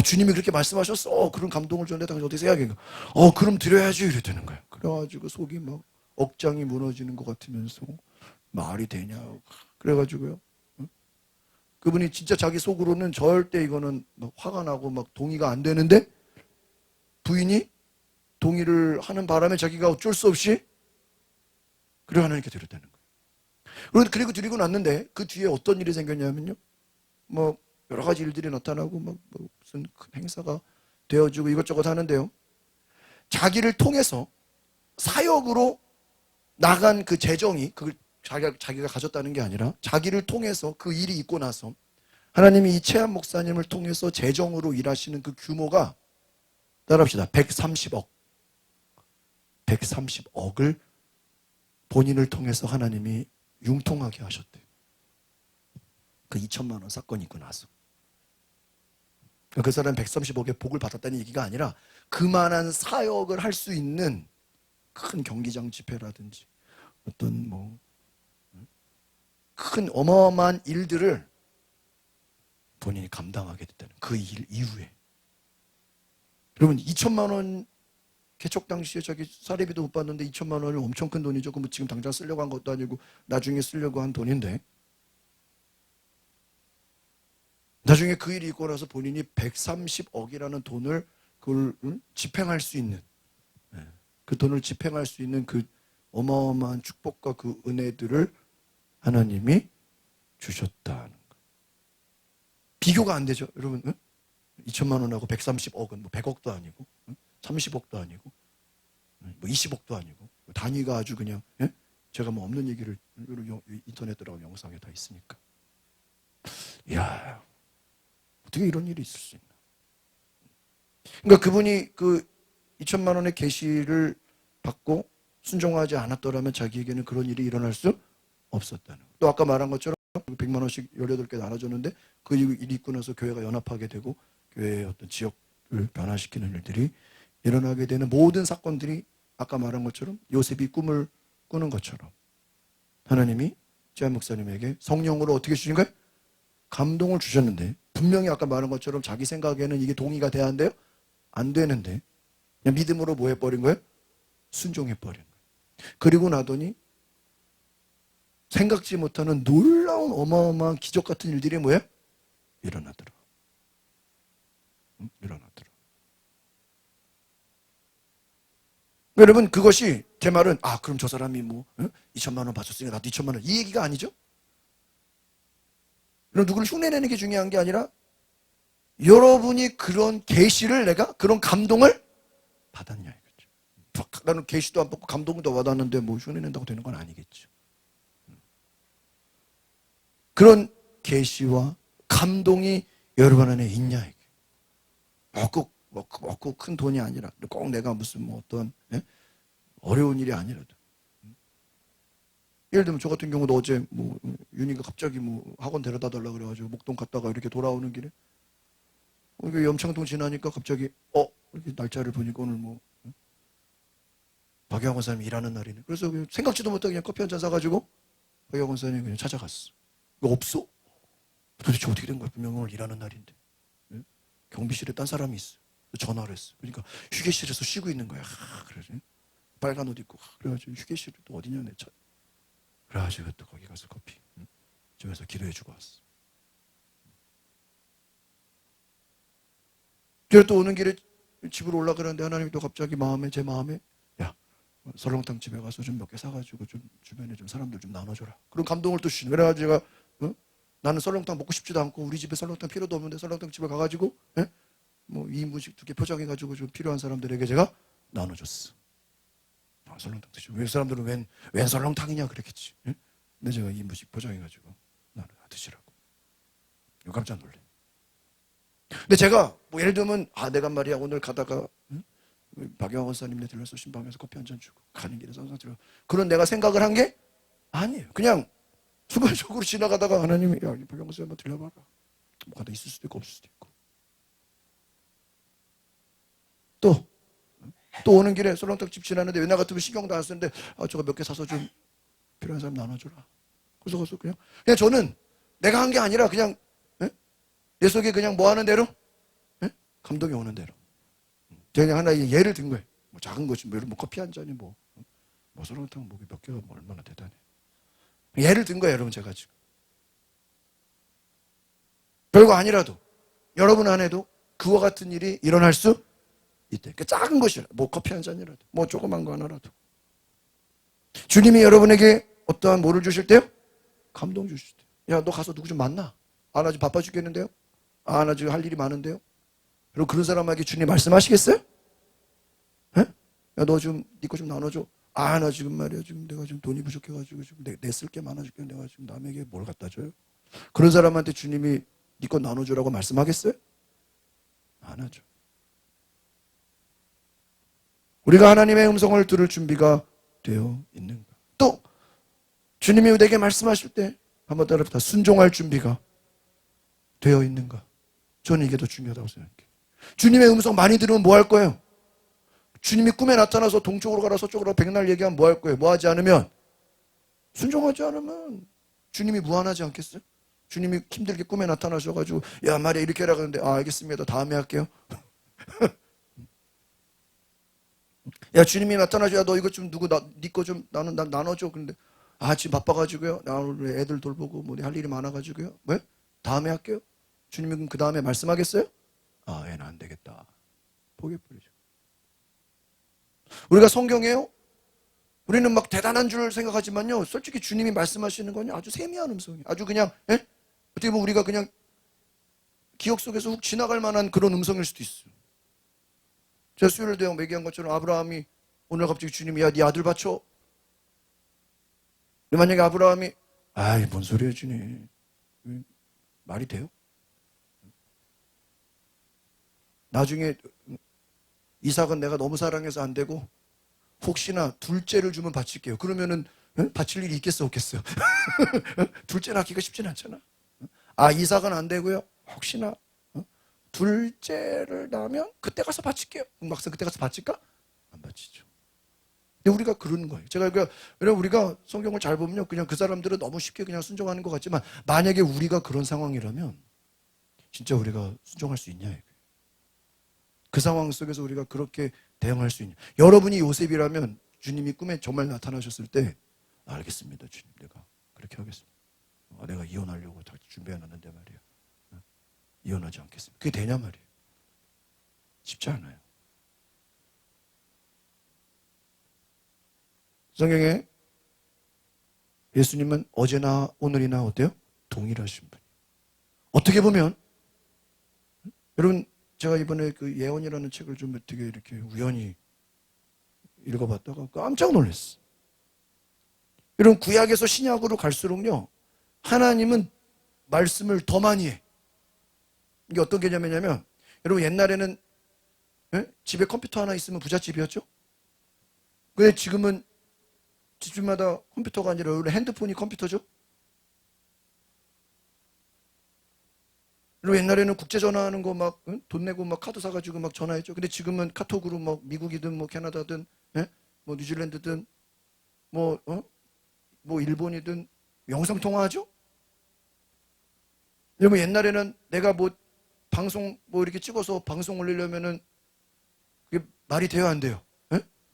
주님이 그렇게 말씀하셨어. 그런 감동을 줬는데 당신 어떻게 생각해? 그럼 드려야지 이랬다는 거야. 그래가지고 속이 막 억장이 무너지는 것 같으면서 말이 되냐. 그래가지고요. 그분이 진짜 자기 속으로는 절대 이거는 막 화가 나고 막 동의가 안 되는데 부인이 동의를 하는 바람에 자기가 어쩔 수 없이 그래 하나님께 드렸다는 거예요. 그리고 드리고 났는데 그 뒤에 어떤 일이 생겼냐면요. 여러 가지 일들이 나타나고 무슨 큰 행사가 되어지고 이것저것 하는데요. 자기를 통해서 사역으로 나간 그 재정이 그걸 자기가 가졌다는 게 아니라 자기를 통해서 그 일이 있고 나서 하나님이 이 최한 목사님을 통해서 재정으로 일하시는 그 규모가 따라합시다. 130억. 130억을 본인을 통해서 하나님이 융통하게 하셨대요. 그 2천만 원 사건이 있고 나서. 그 사람 130억의 복을 받았다는 얘기가 아니라 그만한 사역을 할 수 있는 큰 경기장 집회라든지 어떤 큰 어마어마한 일들을 본인이 감당하게 됐다는 그 일 이후에. 여러분 2천만 원 개척 당시에 자기 사례비도 못 받는데 2천만 원이 엄청 큰 돈이죠. 그럼 지금 당장 쓰려고 한 것도 아니고 나중에 쓰려고 한 돈인데 나중에 그 일이 있고 나서 본인이 130억이라는 돈을 그걸 집행할 수 있는 그 돈을 집행할 수 있는 그 어마어마한 축복과 그 은혜들을 하나님이 주셨다는 거. 비교가 안 되죠, 여러분. 2천만 원하고 130억은 100억도 아니고 30억도 아니고 20억도 아니고 단위가 아주 그냥 제가 없는 얘기를 인터넷 들어가면 영상에 다 있으니까. 이야. 어떻게 이런 일이 있을 수 있나? 그러니까 그분이 그 2천만 원의 계시를 받고 순종하지 않았더라면 자기에게는 그런 일이 일어날 수 없었다는 거예요. 또 아까 말한 것처럼 100만 원씩 18개 나눠줬는데 그 일이 있고 나서 교회가 연합하게 되고 교회의 어떤 지역을 변화시키는 일들이 일어나게 되는 모든 사건들이 아까 말한 것처럼 요셉이 꿈을 꾸는 것처럼 하나님이 제한 목사님에게 성령으로 어떻게 주신 거예요? 감동을 주셨는데 분명히 아까 말한 것처럼 자기 생각에는 이게 동의가 돼야 한대요? 안 되는데 그냥 믿음으로 뭐 해버린 거예요? 순종해버린 거예요. 그리고 나더니 생각지 못하는 놀라운 어마어마한 기적 같은 일들이 뭐예요? 일어나더라. 일어나더라. 여러분 그것이 제 말은 그럼 저 사람이 2천만 원 받았으니까 나도 2천만 원 이 얘기가 아니죠. 누구를 흉내내는 게 중요한 게 아니라 여러분이 그런 계시를 내가 그런 감동을 받았냐 이거죠. 나는 계시도 안 받고 감동도 받았는데 흉내낸다고 되는 건 아니겠죠. 그런 계시와 감동이 여러분 안에 있냐 이게. 꼭 큰 돈이 아니라 꼭 내가 무슨 어떤 어려운 일이 아니라도. 예를 들면 저 같은 경우도 어제 윤희가 갑자기 학원 데려다 달라 그래가지고 목동 갔다가 이렇게 돌아오는 길에 이게 염창동 지나니까 갑자기 이렇게 날짜를 보니까 오늘 박영원 사람이 일하는 날이네. 그래서 생각지도 못하게 그냥 커피 한잔 사가지고 박영원 사람이 그냥 찾아갔어. 이거 없어? 도대체 어떻게 된 거야? 분명 오늘 일하는 날인데. 경비실에 딴 사람이 있어. 전화를 했어. 그러니까 휴게실에서 쉬고 있는 거야. 그래. 빨간 옷 입고. 그래가지고 휴게실이 또 어디냐 내 차. 그래가지고 또 거기 가서 커피 집에서 기도해주고 왔어. 그래서 또 오는 길에 집으로 올라가는데 하나님이 또 갑자기 제 마음에 야 설렁탕 집에 가서 좀 몇 개 사가지고 좀 주변에 좀 사람들 좀 나눠줘라. 그런 감동을 또 주시는. 그래가지고 제가 나는 설렁탕 먹고 싶지도 않고 우리 집에 설렁탕 필요도 없는데 설렁탕 집에 가가지고 뭐 2인분씩 2개 포장해가지고 좀 필요한 사람들에게 제가 나눠줬어. 설렁탕 드시고 왜 사람들은 웬 설렁탕이냐 그랬겠지. 근데 제가 2인분씩 포장해가지고 나눠 드시라고. 깜짝 놀래. 근데 제가 뭐 예를 들면 내가 말이야 오늘 가다가 박영원 원사님네 들러서 신방에서 커피 한 잔 주고 가는 길에 항상 들어 그런 내가 생각을 한 게 아니에요. 그냥 순간적으로 지나가다가 하나님이 야 박영원 선 한번 들려봐라. 뭐 가다 있을 수도 있고 없을 수도 있고 또 오는 길에 설렁탕집 지나는데 옛날 같으면 신경도 안 쓰는데 저거 몇 개 사서 좀 필요한 사람 나눠줘라. 그래서 가서 그냥 저는 내가 한 게 아니라 그냥 내 속에 그냥 뭐 하는 대로 감동이 오는 대로 그냥 하나의 예를 든 거예요. 뭐 작은 것이 뭐 커피 한 잔이 뭐 설렁탕 몇 개가 뭐 얼마나 대단해. 예를 든 거예요, 여러분. 제가 지금 별거 아니라도 여러분 안에도 그와 같은 일이 일어날 수 있대. 그 작은 것이라 뭐 커피 한 잔이라도 뭐 조그만 거 하나라도 주님이 여러분에게 어떠한 뭐를 주실 때요? 감동 주실 때. 야, 너 가서 누구 좀 만나. 나 지금 바빠 죽겠는데요? 나 지금 할 일이 많은데요? 그리고 그런 사람에게 주님 말씀하시겠어요? 야, 너 좀 네 거 좀 나눠줘. 나 지금 말이야 지금 내가 지금 돈이 부족해가지고 지금 내 쓸 게 많아 죽겠는데 내가 지금 남에게 뭘 갖다 줘요? 그런 사람한테 주님이 네 거 나눠주라고 말씀하겠어요? 안 하죠. 우리가 하나님의 음성을 들을 준비가 되어 있는가? 또 주님이 내게 말씀하실 때 한번 따라합시다. 순종할 준비가 되어 있는가? 저는 이게 더 중요하다고 생각해요. 주님의 음성 많이 들으면 뭐 할 거예요? 주님이 꿈에 나타나서 동쪽으로 가라 서쪽으로 백날 얘기하면 뭐 할 거예요? 뭐 하지 않으면? 순종하지 않으면 주님이 무한하지 않겠어요? 주님이 힘들게 꿈에 나타나셔가지고 야 말이야 이렇게 하라고 하는데 알겠습니다. 다음에 할게요. 야 주님이 나타나셔. 야 너 이거 좀 누구 네 거 좀 나는 나눠줘. 근데 지금 바빠가지고요. 나 오늘 애들 돌보고 뭐 할 일이 많아가지고요. 왜? 다음에 할게요. 주님이 그럼 그 다음에 말씀하겠어요? 얘는 안 되겠다. 포기해버리죠. 우리가 성경에요. 우리는 막 대단한 줄 생각하지만요. 솔직히 주님이 말씀하시는 건 아주 세미한 음성이에요. 아주 그냥 어떻게 보면 우리가 그냥 기억 속에서 훅 지나갈 만한 그런 음성일 수도 있어요. 제가 수요일 대형 얘기한 것처럼 아브라함이 오늘 갑자기 주님이 야 네 아들 바쳐. 만약에 아브라함이 뭔 소리야 주님. 말이 돼요? 나중에 이삭은 내가 너무 사랑해서 안 되고 혹시나 둘째를 주면 바칠게요. 그러면은 바칠 일이 있겠어 없겠어요? 둘째 낳기가 쉽진 않잖아. 이삭은 안 되고요. 혹시나 둘째를 낳으면 그때 가서 바칠게요. 막상 그때 가서 바칠까? 안 바치죠. 근데 우리가 그러는 거예요. 제가 여러분 우리가 성경을 잘 보면요, 그냥 그 사람들은 너무 쉽게 그냥 순종하는 것 같지만 만약에 우리가 그런 상황이라면 진짜 우리가 순종할 수 있냐? 그 상황 속에서 우리가 그렇게 대응할 수 있냐? 여러분이 요셉이라면 주님이 꿈에 정말 나타나셨을 때 알겠습니다, 주님, 내가 그렇게 하겠습니다. 내가 이혼하려고 다 준비해놨는데 말이야. 이혼하지 않겠습니다. 그게 되냐 말이에요. 쉽지 않아요. 성경에 예수님은 어제나 오늘이나 어때요? 동일하신 분. 어떻게 보면 여러분 제가 이번에 그 예언이라는 책을 좀 어떻게 이렇게 우연히 읽어봤다가 깜짝 놀랐어. 여러분 구약에서 신약으로 갈수록요 하나님은 말씀을 더 많이 해. 이게 어떤 개념이냐면 여러분 옛날에는 집에 컴퓨터 하나 있으면 부잣집이었죠. 근데 지금은 집집마다 컴퓨터가 아니라 핸드폰이 컴퓨터죠. 그리고 옛날에는 국제 전화하는 거 막 돈 내고 막 카드 사가지고 막 전화했죠. 근데 지금은 카톡으로 뭐 미국이든 뭐 캐나다든 뭐 뉴질랜드든 뭐 일본이든 영상 통화하죠. 여러분 옛날에는 내가 뭐 방송 뭐 이렇게 찍어서 방송 올리려면은 그게 말이 돼요 안 돼요?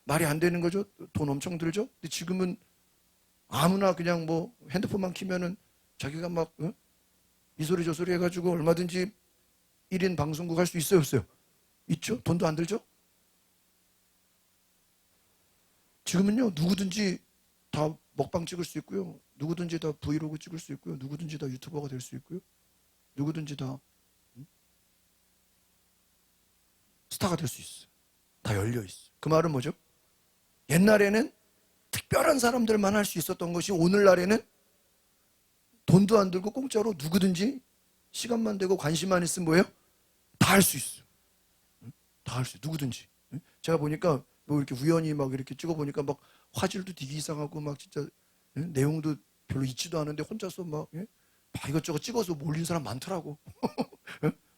말이 안 되는 거죠. 돈 엄청 들죠. 근데 지금은 아무나 그냥 뭐 핸드폰만 키면은 자기가 막 이 소리 저 소리 해가지고 얼마든지 1인 방송국 할 수 있어요 없어요? 있죠? 돈도 안 들죠? 지금은요, 누구든지 다 먹방 찍을 수 있고요. 누구든지 다 브이로그 찍을 수 있고요. 누구든지 다 유튜버가 될 수 있고요. 누구든지 다 스타가 될 수 있어요. 다 열려 있어요. 그 말은 뭐죠? 옛날에는 특별한 사람들만 할 수 있었던 것이 오늘날에는 돈도 안 들고 공짜로 누구든지 시간만 되고 관심만 있으면 뭐예요? 다 할 수 있어요. 다 할 수 있어요. 누구든지. 제가 보니까 뭐 이렇게 우연히 막 이렇게 찍어보니까 막 화질도 되게 이상하고 막 진짜 내용도 별로 있지도 않은데 혼자서 막 이것저것 찍어서 올린 사람 많더라고.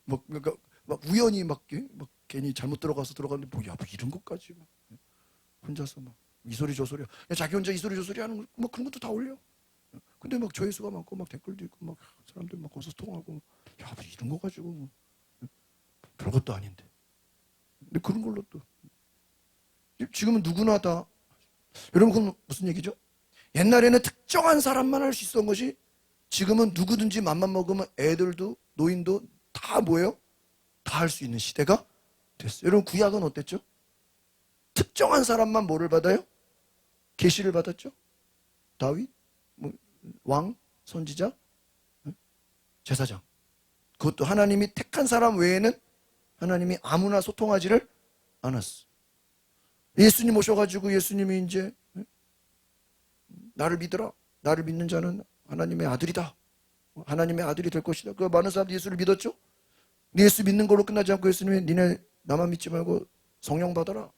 막, 그러니까 막 우연히 막 괜히 잘못 들어갔는데 뭐야 뭐 이런 것까지 막 혼자서 막 이 소리 저 소리 자기 혼자 이 소리 저 소리 하는 거 뭐 그런 것도 다 올려. 근데 막 조회수가 많고 막 댓글도 있고 막 사람들 막 거기서 통하고 야 뭐 이런 거 가지고 뭐 별것도 아닌데. 근데 그런 걸로 또 지금은 누구나 다 여러분 그건 무슨 얘기죠? 옛날에는 특정한 사람만 할 수 있었던 것이 지금은 누구든지 맘만 먹으면 애들도 노인도 다 뭐예요? 다 할 수 있는 시대가 됐어요. 여러분 구약은 어땠죠? 특정한 사람만 뭐를 받아요? 계시를 받았죠? 다윗, 뭐, 왕, 선지자, 제사장. 그것도 하나님이 택한 사람 외에는 하나님이 아무나 소통하지를 않았어. 예수님 오셔가지고 예수님이 이제 나를 믿어라. 나를 믿는 자는 하나님의 아들이다. 하나님의 아들이 될 것이다. 그 많은 사람들이 예수를 믿었죠? 예수 믿는 걸로 끝나지 않고 예수님이 니네 나만 믿지 말고 성령 받아라.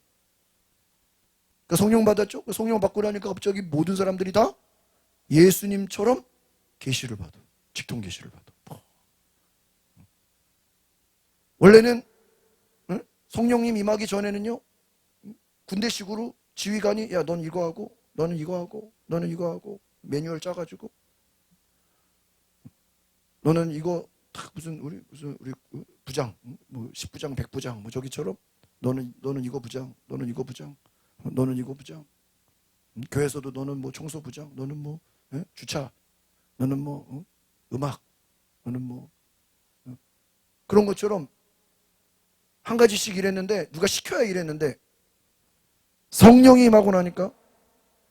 그 성령 받았죠? 그 성령 받고 나니까 갑자기 모든 사람들이 다 예수님처럼 계시를 받아. 직통 계시를 받아. 원래는 성령님 임하기 전에는요. 군대식으로 지휘관이 야 넌 이거 하고 너는 이거 하고 너는 이거 하고 매뉴얼 짜가지고 너는 이거 딱 무슨 우리 부장 뭐 10부장 100부장 뭐 저기처럼 너는 이거 부장 너는 이거 부장 너는 이거 부장 교회에서도 너는 뭐 청소부장 너는 뭐 주차 너는 뭐 음악 너는 뭐 그런 것처럼 한 가지씩 일했는데 누가 시켜야 일했는데 성령이 임하고 나니까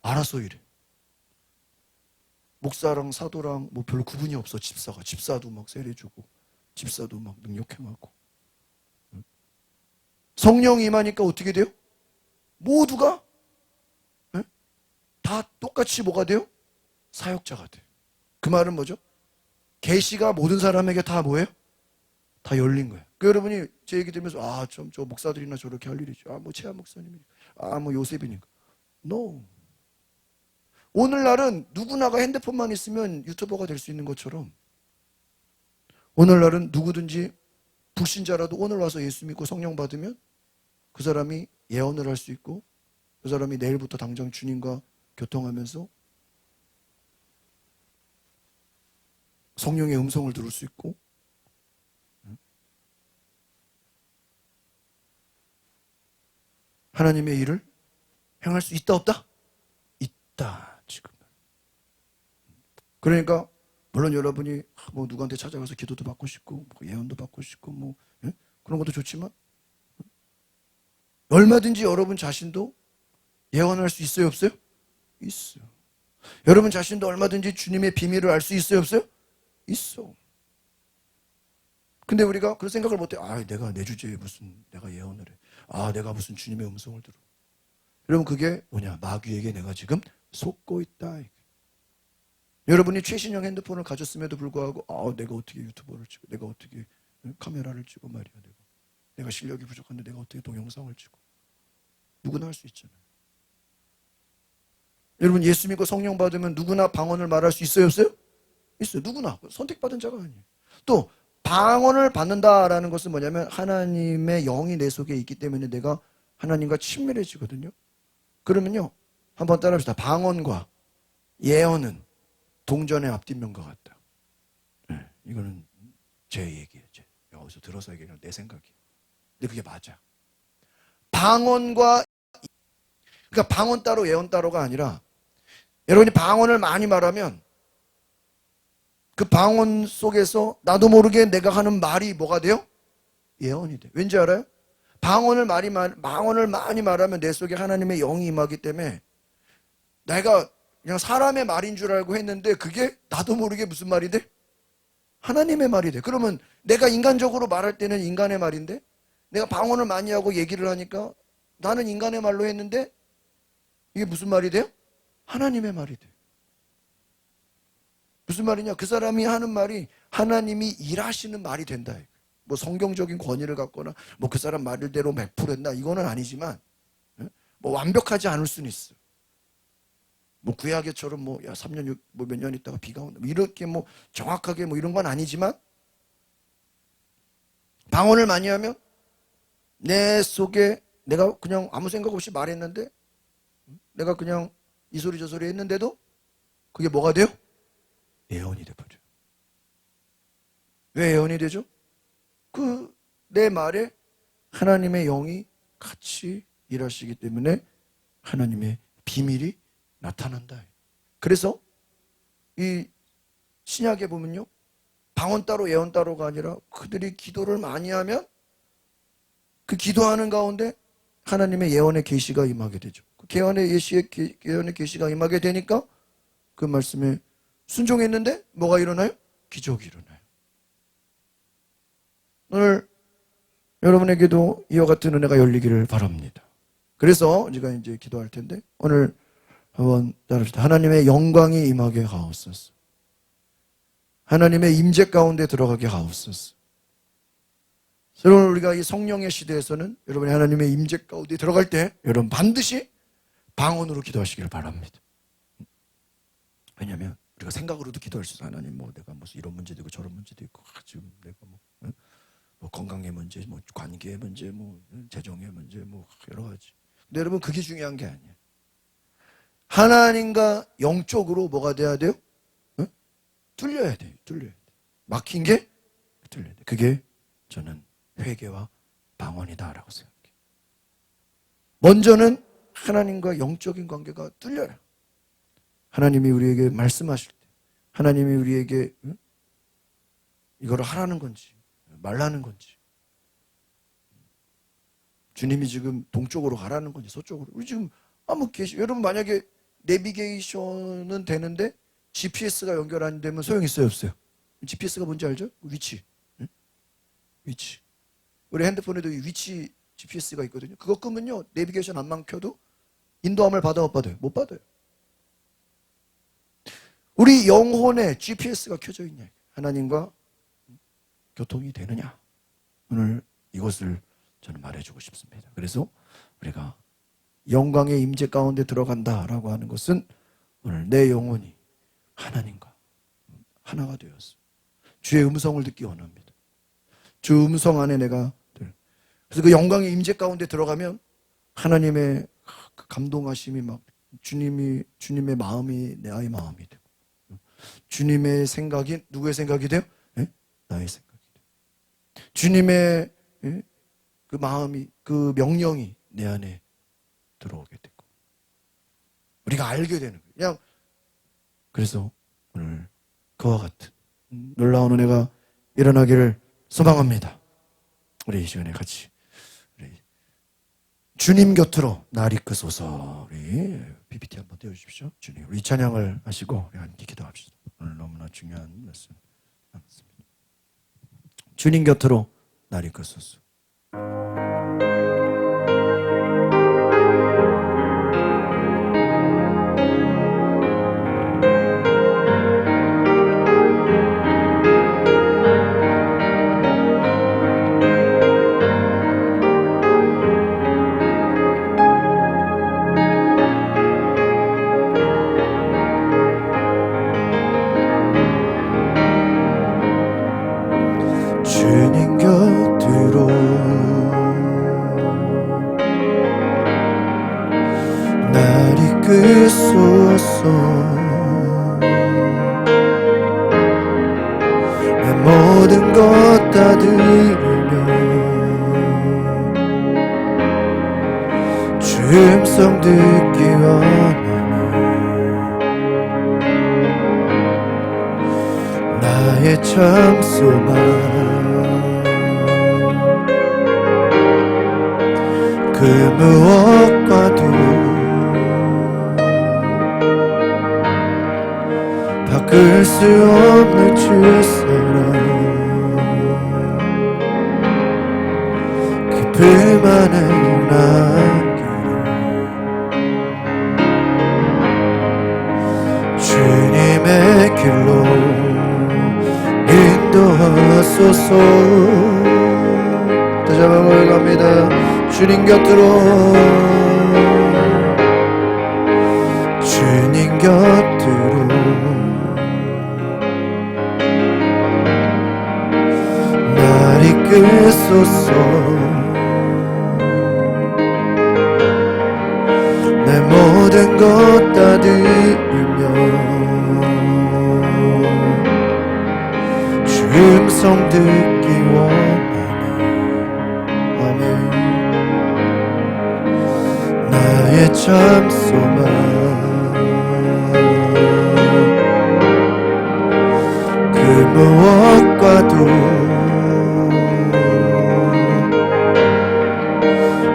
알아서 일해. 목사랑 사도랑 뭐 별로 구분이 없어. 집사도 막 세례주고 집사도 막 능력 행하고 성령이 임하니까 어떻게 돼요? 모두가 다 똑같이 뭐가 돼요? 사역자가 돼요. 그 말은 뭐죠? 계시가 모든 사람에게 다 뭐예요? 다 열린 거예요. 그 여러분이 제 얘기 들으면서 저 목사들이나 저렇게 할 일이죠. 뭐 최한 목사님이 뭐 요셉이니까. No. 오늘날은 누구나가 핸드폰만 있으면 유튜버가 될 수 있는 것처럼 오늘날은 누구든지 불신자라도 오늘 와서 예수 믿고 성령 받으면 그 사람이 예언을 할 수 있고 그 사람이 내일부터 당장 주님과 교통하면서 성령의 음성을 들을 수 있고 하나님의 일을 행할 수 있다 없다? 있다 지금. 그러니까 물론 여러분이 뭐 누구한테 찾아가서 기도도 받고 싶고 뭐 예언도 받고 싶고 뭐 그런 것도 좋지만 얼마든지 여러분 자신도 예언할 수 있어요 없어요? 있어요. 여러분 자신도 얼마든지 주님의 비밀을 알 수 있어요 없어요? 있어. 근데 우리가 그런 생각을 못해. 내가 내 주제에 무슨 내가 예언을 해. 내가 무슨 주님의 음성을 들어. 여러분 그게 뭐냐? 마귀에게 내가 지금 속고 있다. 여러분이 최신형 핸드폰을 가졌음에도 불구하고 내가 어떻게 유튜버를 찍고 내가 어떻게 카메라를 찍고 말이야. 내가 실력이 부족한데 내가 어떻게 동영상을 찍고. 누구나 할 수 있잖아요. 여러분 예수 믿고 성령 받으면 누구나 방언을 말할 수 있어요 없어요? 있어요. 누구나. 선택받은 자가 아니에요. 또 방언을 받는다라는 것은 뭐냐면 하나님의 영이 내 속에 있기 때문에 내가 하나님과 친밀해지거든요. 그러면요. 한번 따라합시다. 방언과 예언은 동전의 앞뒷면과 같다. 이거는 제 얘기예요. 어디서 들어서 얘기해요. 내 생각이에요. 근데 그게 맞아. 방언과 그러니까 방언 따로 예언 따로가 아니라 여러분이 방언을 많이 말하면 그 방언 속에서 나도 모르게 내가 하는 말이 뭐가 돼요? 예언이 돼. 왠지 알아요? 방언을 많이 말하면 내 속에 하나님의 영이 임하기 때문에 내가 그냥 사람의 말인 줄 알고 했는데 그게 나도 모르게 무슨 말이 돼? 하나님의 말이 돼. 그러면 내가 인간적으로 말할 때는 인간의 말인데 내가 방언을 많이 하고 얘기를 하니까 나는 인간의 말로 했는데 이게 무슨 말이 돼요? 하나님의 말이 돼. 무슨 말이냐? 그 사람이 하는 말이 하나님이 일하시는 말이 된다. 뭐 성경적인 권위를 갖거나 뭐 그 사람 말대로 100% 했나 이거는 아니지만 뭐 완벽하지 않을 수는 있어. 뭐 구약에처럼 뭐 야 3년 뭐 몇 년 있다가 비가 온다. 이렇게 뭐 정확하게 뭐 이런 건 아니지만 방언을 많이 하면 내 속에 내가 그냥 아무 생각 없이 말했는데 내가 그냥 이 소리 저 소리 했는데도 그게 뭐가 돼요? 예언이 돼버려. 왜 예언이 되죠? 그 내 말에 하나님의 영이 같이 일하시기 때문에 하나님의 비밀이 나타난다. 그래서 이 신약에 보면요, 방언 따로 예언 따로가 아니라 그들이 기도를 많이 하면 그 기도하는 가운데 하나님의 예언의 계시가 임하게 되죠. 그 예언의 계시가 임하게 되니까 그 말씀에 순종했는데 뭐가 일어나요? 기적이 일어나요. 오늘 여러분에게도 이와 같은 은혜가 열리기를 바랍니다. 그래서 제가 이제 기도할 텐데 오늘 한번 따릅시다. 하나님의 영광이 임하게 하옵소서. 하나님의 임재 가운데 들어가게 하옵소서. 여러분, 우리가 이 성령의 시대에서는 여러분이 하나님의 임재 가운데 들어갈 때 여러분 반드시 방언으로 기도하시길 바랍니다. 왜냐하면 우리가 생각으로도 기도할 수 있어. 하나님 뭐 내가 무슨 이런 문제도 있고 저런 문제도 있고 지금 내가 뭐 건강의 문제, 뭐 관계의 문제, 뭐 재정의 문제, 뭐 여러 가지. 근데 여러분 그게 중요한 게 아니에요. 하나님과 영적으로 뭐가 돼야 돼요? 응? 뚫려야 돼요. 뚫려야 돼요. 막힌 게 뚫려야 돼요. 그게 저는 회개와 방언이다라고 생각해요. 먼저는 하나님과 영적인 관계가 뚫려요. 하나님이 우리에게 말씀하실 때 하나님이 우리에게 이거를 하라는 건지 말라는 건지 주님이 지금 동쪽으로 가라는 건지 서쪽으로 우리 지금 여러분 만약에 내비게이션은 되는데 GPS가 연결 안 되면 소용이 있어요 없어요? GPS가 뭔지 알죠? 위치. 응? 위치. 우리 핸드폰에도 위치 GPS가 있거든요. 그거 끄면요 내비게이션 안만 켜도 인도함을 받아 못 받아요? 못 받아요. 우리 영혼에 GPS가 켜져 있냐? 하나님과 교통이 되느냐? 오늘 이것을 저는 말해주고 싶습니다. 그래서 우리가 영광의 임재 가운데 들어간다라고 하는 것은 오늘 내 영혼이 하나님과 하나가 되었어. 주의 음성을 듣기 원합니다. 주 음성 안에 내가 그래서 그 영광의 임재 가운데 들어가면 하나님의 그 감동하심이 막 주님의 마음이 내 아이 마음이 되고 주님의 생각이 누구의 생각이 돼요? 네? 나의 생각이 돼요. 주님의 그 마음이 그 명령이 내 안에 들어오게 되고 우리가 알게 되는 거예요. 그냥 그래서 오늘 그와 같은 놀라운 은혜가 일어나기를 소망합니다. 우리 이 시간에 같이 주님 곁으로 날 이끄소서. 우리 PPT 한번 띄워주십시오. 주님, 우리 찬양을 하시고 우리 함께 기도합시다. 오늘 너무나 중요한 말씀 남았습니다. 주님 곁으로 날 이끄소서. 주님 곁으로 날 이끄소서. 내 모든 것 다 들으며 주 음성 듣기 원하네. 나의 참 소망 그 무엇과도 바꿀 수 없는 주사랑 깊음 안에 남기를 주님의 길로 인도하소서. 다시 한번 고백합니다. 주님 곁으로, 주님 곁으로 날 이끄소서. 내 모든 것 다 드리며 주 음성 듣기 원하네. 아멘. 나의 참 소망 그 무엇과도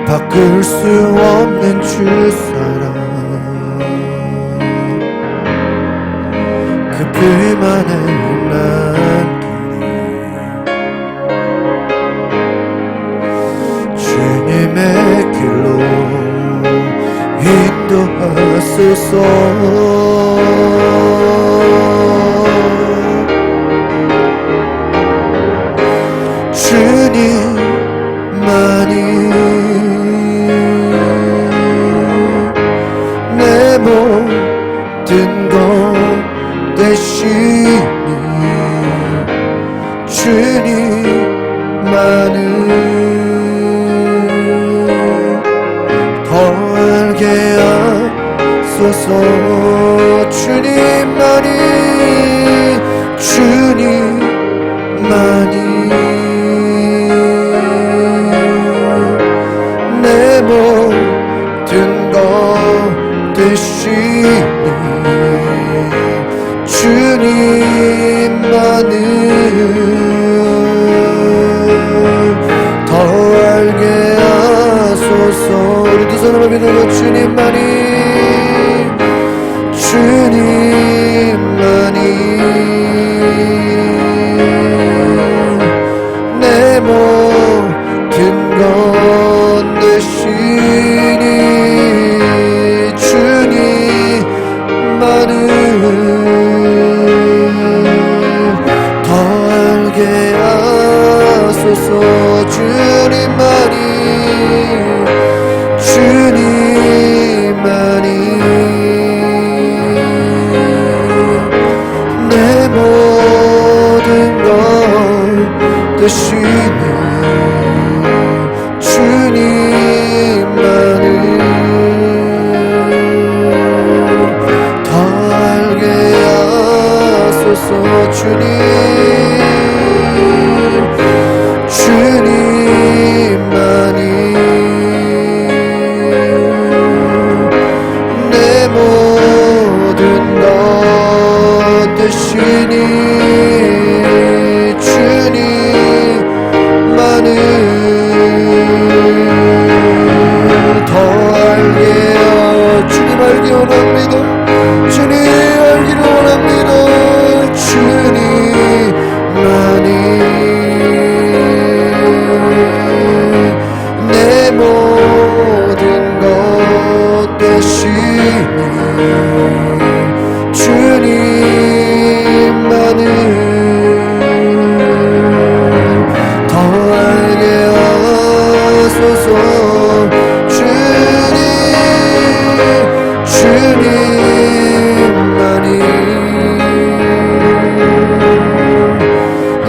바꿀 수 없는 주 사랑 깊음 안에 남기를 주님의 길로 인도하소서. 주님만이 내 모든 것 되시니 주님만을 더 알게 하소서. 주님만이 내 모든 것 되시니 주님만을 더 알게 하소서. 우리 두 손으로 믿고 주님만이 내 모든 것 되시니 주님만을 더 알게 하소서. 주님만이 내 모든 것 되시니 주님만을 더 알게 하소서. 주님만이 내 모든 것 되시니 주님만을 더 알게 주님 알기 원합니다. 주님 알기를 원합니다. 주님만이 내 모든 것 되시니 주님만을 더 알게 하소서. 주님만이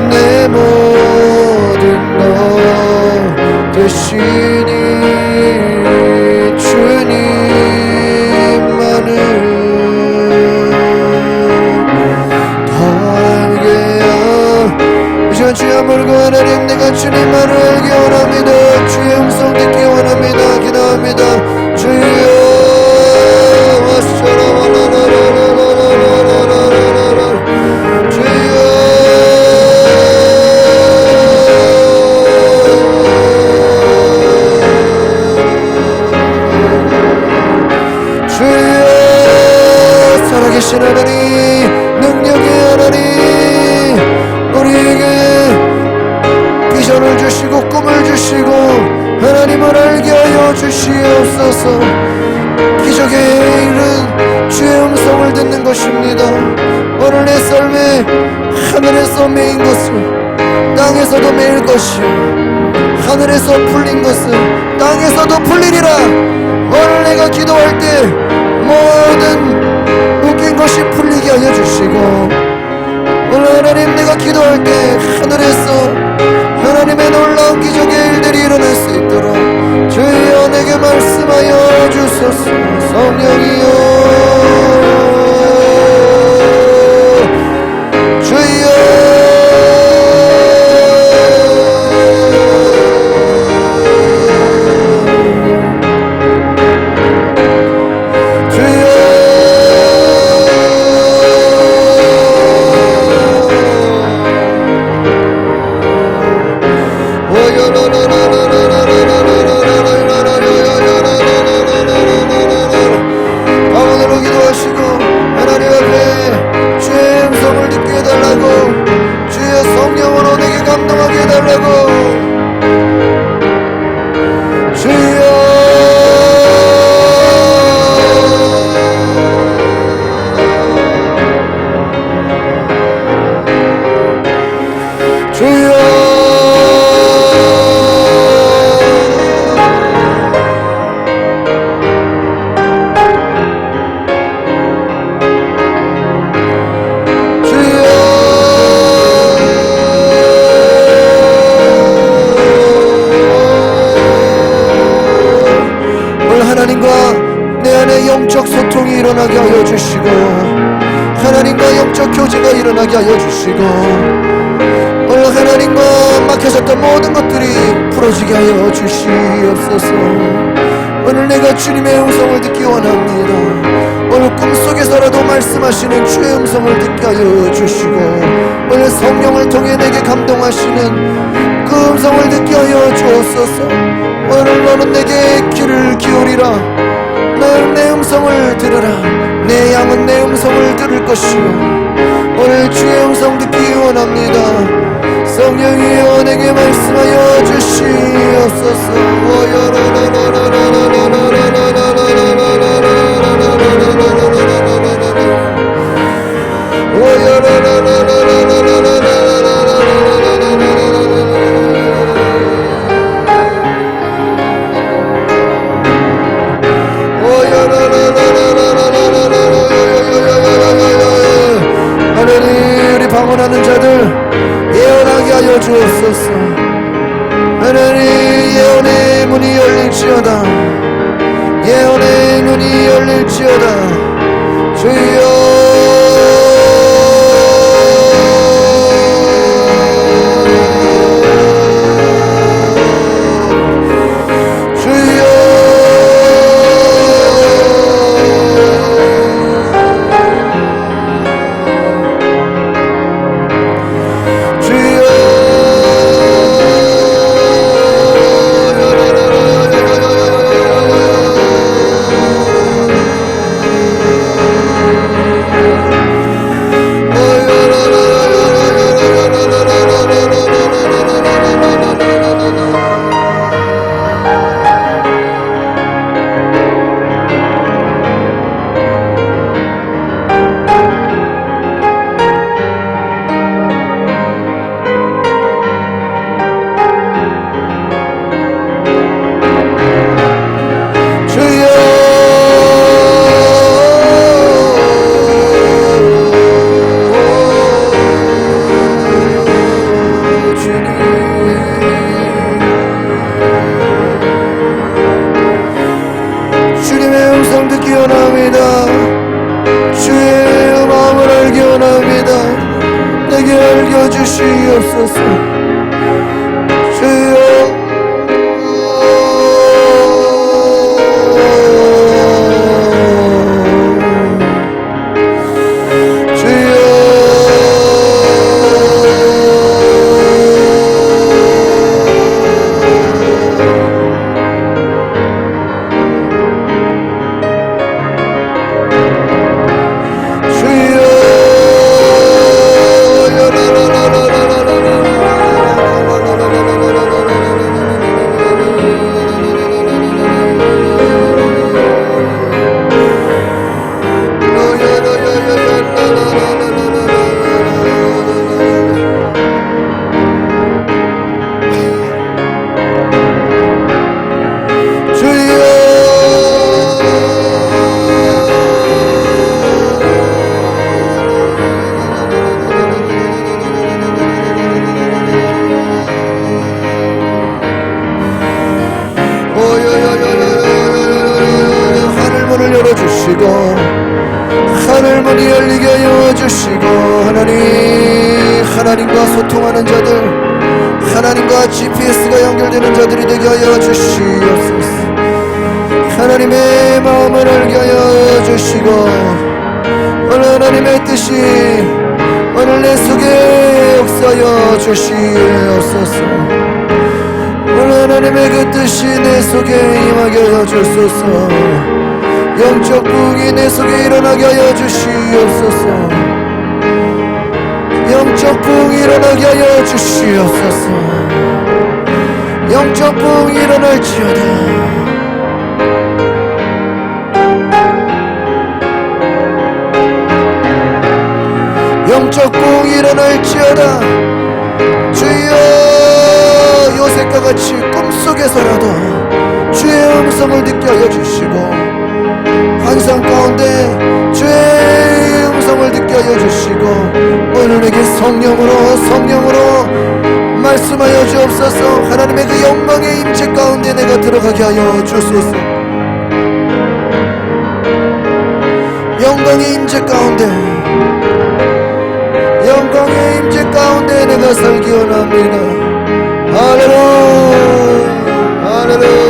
내 모든 것 되시니 주님만을 더 알게 이 시간 주여 한번 하나님 내가 주님만을 알기 원합니다. 주의 음성 듣기 원합니다. 기도합니다. 주여 살아계신 하나님, 능력의 하나님, 우리에게 비전을 주시고 꿈을 주시고 하나님을 알게 하여 주시옵소서. 기적의 일은 주의 음성을 듣는 것입니다. 오늘 내 삶에 하늘에서 매인 것은 땅에서도 매일 것이요, 하늘에서 풀린 것은 땅에서도 풀리리라. 오늘 내가 기도할 때 모든 묶인 것이 풀리게 하여 주시고, 오늘 하나님 내가 기도할 때 하늘에서 하나님의 놀라운 기적의 일들이 일어날 수 있도록 주여 내게 말씀하여 주소서. 성령이여 주여 방언으로 기도하시고 하나님 앞에 주의 음성을 듣게 해달라고, 주의 성령으로 내게 감동하게 해달라고. 주여 영적 소통이 일어나게 하여 주시고, 하나님과 영적 교제가 일어나게 하여 주시고, 오늘 하나님과 막혀졌던 모든 것들이 풀어지게 하여 주시옵소서. 오늘 내가 주님의 음성을 듣기 원합니다. 오늘 꿈속에서라도 말씀하시는 주의 음성을 듣게 하여 주시고, 오늘 성령을 통해 내게 감동하시는 그 음성을 듣게 하여 주옵소서. 오늘 너는 내게 귀를 기울이라. 너는 내 음성을 들으라. 내 양은 내 음성을 들을 것이요, 오늘 주의 음성 듣기 원합니다. 성령이여 내게 말씀하여 주시옵소서. 하나님, 우리 방언하는 자들 예언하게 하여 주옵소서. 하나님, 예언의 문이 열릴지어다. 예언의 문이 열릴지어다. 주여 주시옵소서. 주여 주여 주시고 하늘문이 열리게 하여 주시고 하나님과 소통하는 자들, 하나님과 GPS가 연결되는 자들이 되게 하여 주시옵소서. 하나님의 마음을 알게 하여 주시고 오늘 하나님의 뜻이 오늘 내 속에 역사하여 주시옵소서. 오늘 하나님의 그 뜻이 내 속에 임하게 하여 주소서. 영적 부흥이 내 속에 일어나게 하여 주시옵소서. 영적 부흥이 일어나게 하여 주시옵소서. 영적 부흥이 일어날지어다. 영적 부흥이 일어날지어다. 주여, 요셉과 같이 꿈속에서라도 주의 음성을 듣게 하여 주시고 환상 가운데 주의 음성을 듣게 하여 주시고 오늘 내게 성령으로 말씀하여 주옵소서. 하나님의 그 영광의 임재 가운데 내가 들어가게 하여 주소서. 영광의 임재 가운데, 영광의 임재 가운데 내가 살기 원합니다. 할렐루야, 할렐루야.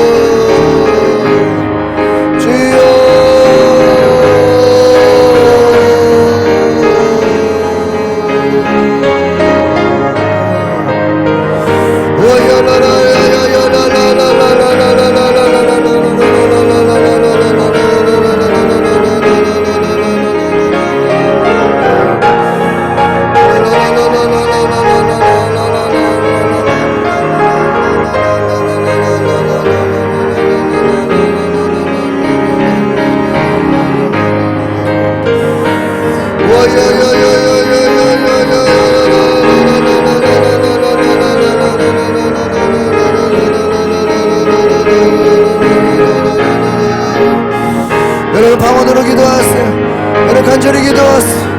주여, 여러분 방언으로 기도하세요. 여러분 간절히 기도하세요.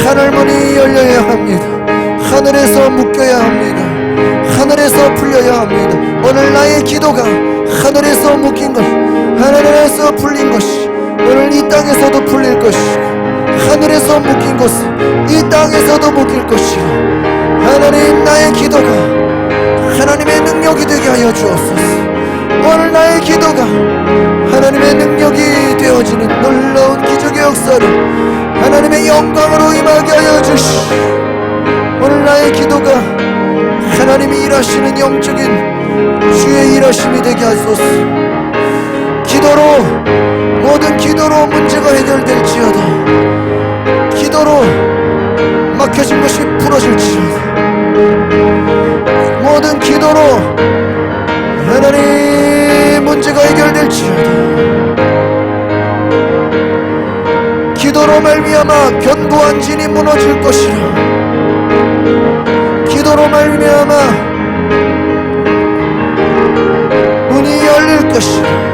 하늘 문이 열려야 합니다. 하늘에서 묶여야 합니다. 하늘에서 풀려야 합니다. 오늘 나의 기도가 하늘에서 묶인 것, 하늘에서 풀린 것이 오늘 이 땅에서도 풀릴 것이고 하늘에서 묶인 것은 이 땅에서도 묶일 것이고 하나님, 나의 기도가 하나님의 능력이 되게 하여 주옵소서. 오늘 나의 기도가 하나님의 능력이 되어지는 놀라운 기적의 역사를 하나님의 영광으로 임하게 하여 주시고 오늘 나의 기도가 하나님이 일하시는 영적인 주의 일하심이 되게 하소서. 기도로, 모든 기도로 문제가 해결될지어다. 기도로 막혀진 것이 풀어질지어다. 모든 기도로 하나님 문제가 해결될지어다. 기도로 말미암아 견고한 진이 무너질 것이라. 기도로 말미암아 문이 열릴 것이라.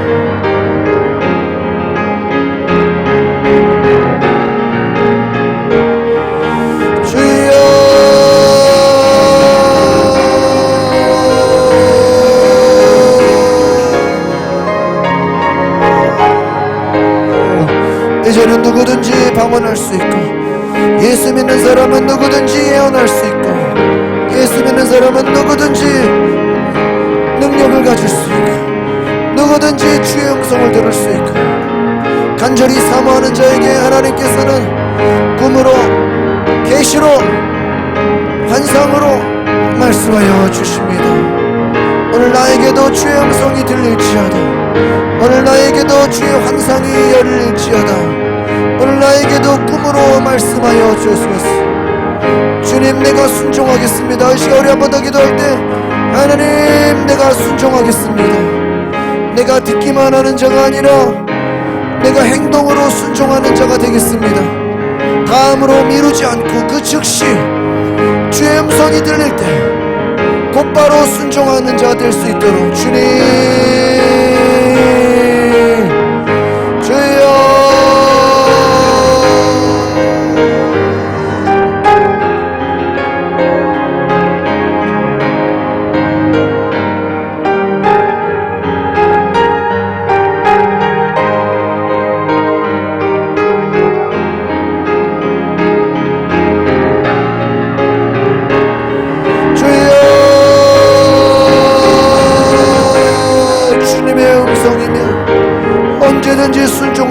이제는 누구든지 방언할 수 있고 예수 믿는 사람은 누구든지 예언할 수 있고 예수 믿는 사람은 누구든지 능력을 가질 수 있고 누구든지 주의 음성을 들을 수 있고 간절히 사모하는 자에게 하나님께서는 꿈으로, 계시로, 환상으로 말씀하여 주십니다. 오늘 나에게도 주의 음성이 들릴지어다. 오늘 나에게도 주의 환상이 열릴지어다. 오늘 나에게도 꿈으로 말씀하여 주소서. 주님, 내가 순종하겠습니다. 이 시간 우리 한 번 더 기도할 때 하나님, 내가 순종하겠습니다. 내가 듣기만 하는 자가 아니라 내가 행동으로 순종하는 자가 되겠습니다. 다음으로 미루지 않고 그 즉시 주의 음성이 들릴 때 곧바로 순종하는 자가 될 수 있도록 주님, 주여,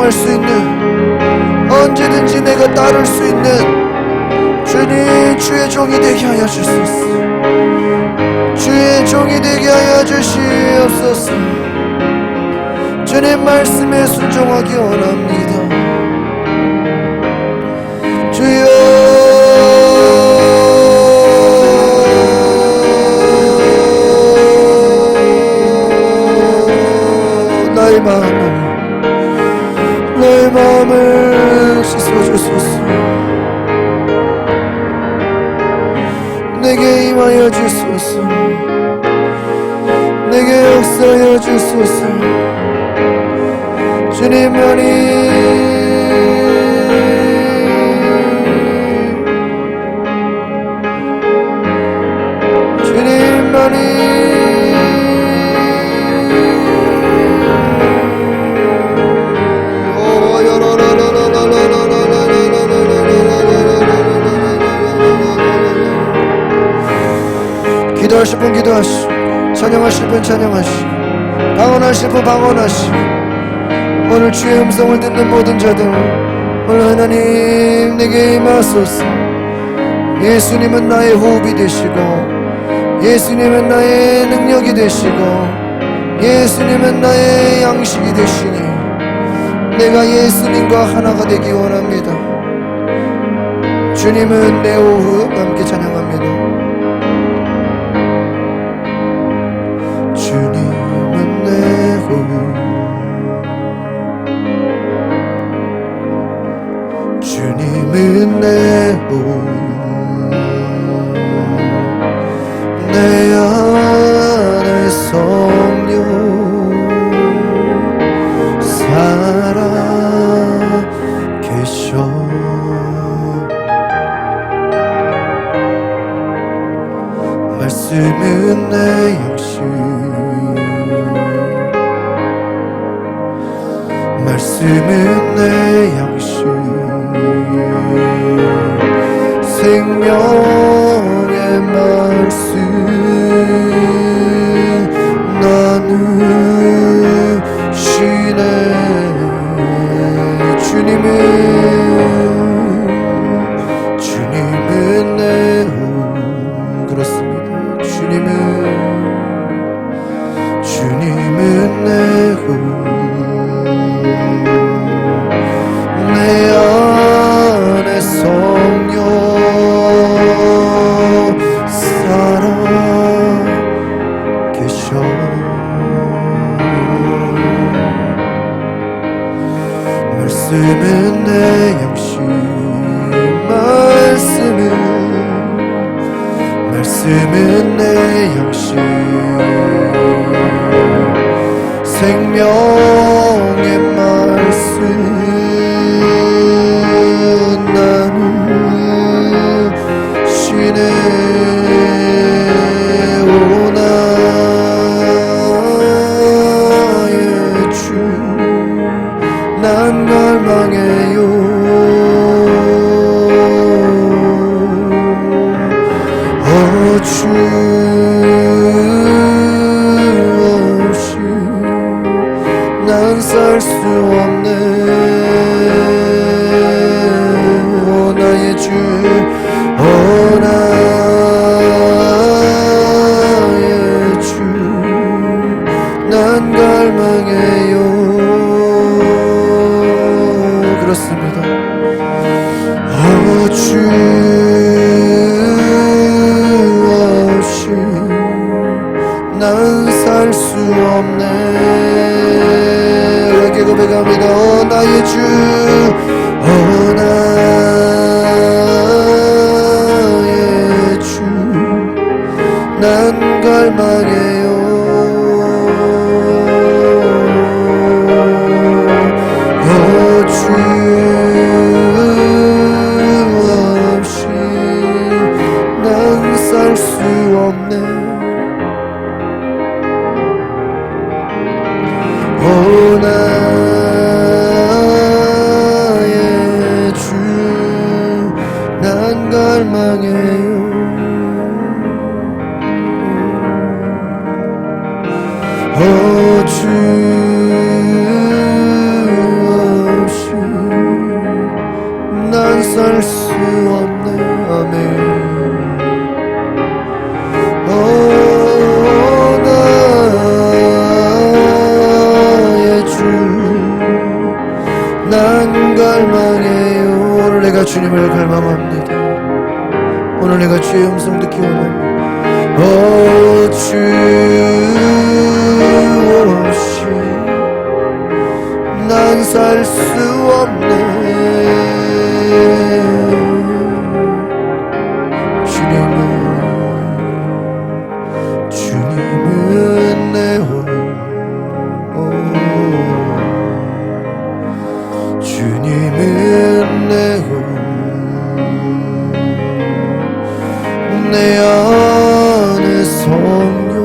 순종할 수 있는, 언제든지 내가 따를 수 있는 주님, 주의 종이 되게 하여 주소서. 주의 종이 되게 하여 주시옵소서. 주님 말씀에 순종하기 원합니다. 주여, 나의 마음을 씻어주소서. 내게 임하여 주소서. 내게 역사하여 주소서. 주님만이 기도하실 분 기도하시고, 찬양하실 분 찬양하시고, 방언하실 분 방언하시고, 오늘 주의 음성을 듣는 모든 자들, 오늘 하나님 내게 임하소서. 예수님은 나의 호흡이 되시고, 예수님은 나의 능력이 되시고, 예수님은 나의 양식이 되시니 내가 예수님과 하나가 되기 원합니다. 주님은 내 호흡, 함께 찬양합니다. 주님은 내 호흡, 주님은 내 호흡, 내 안에 성령 살아 계셔. 말씀은 내 양식, 말씀은 내 양식, 생명의 말씀 나누시네. 주님은 내 호흡, 그렇습니다. 주님은 내 호흡, 내 안에 성령 살아 계셔. 말씀은 내 양식, 말씀은 내 양식, 생명의 말씀 나누시네. 오 나의 주, 난 갈망해요. 주 없이 난 살 수 없네. 오 나의 주, 오 나의 주, 난 갈망해요. 그렇습니다. 오 주 난 살 수 없네. 이렇게 고백합니다. 오 나의 주, 오 나의 주, 난 갈망해요. 오 주 없이 난 살 수 없네. 오 나의 주, 난 갈망해요. 오 주 난 갈망해요. 오늘 내가 주님을 갈망합니다. 오늘 내가 주의 음성 듣기 원합니다. 주 없이 난 살 수 없네. 주님은 내 혼, 주님은 내 혼, 내 안에 성령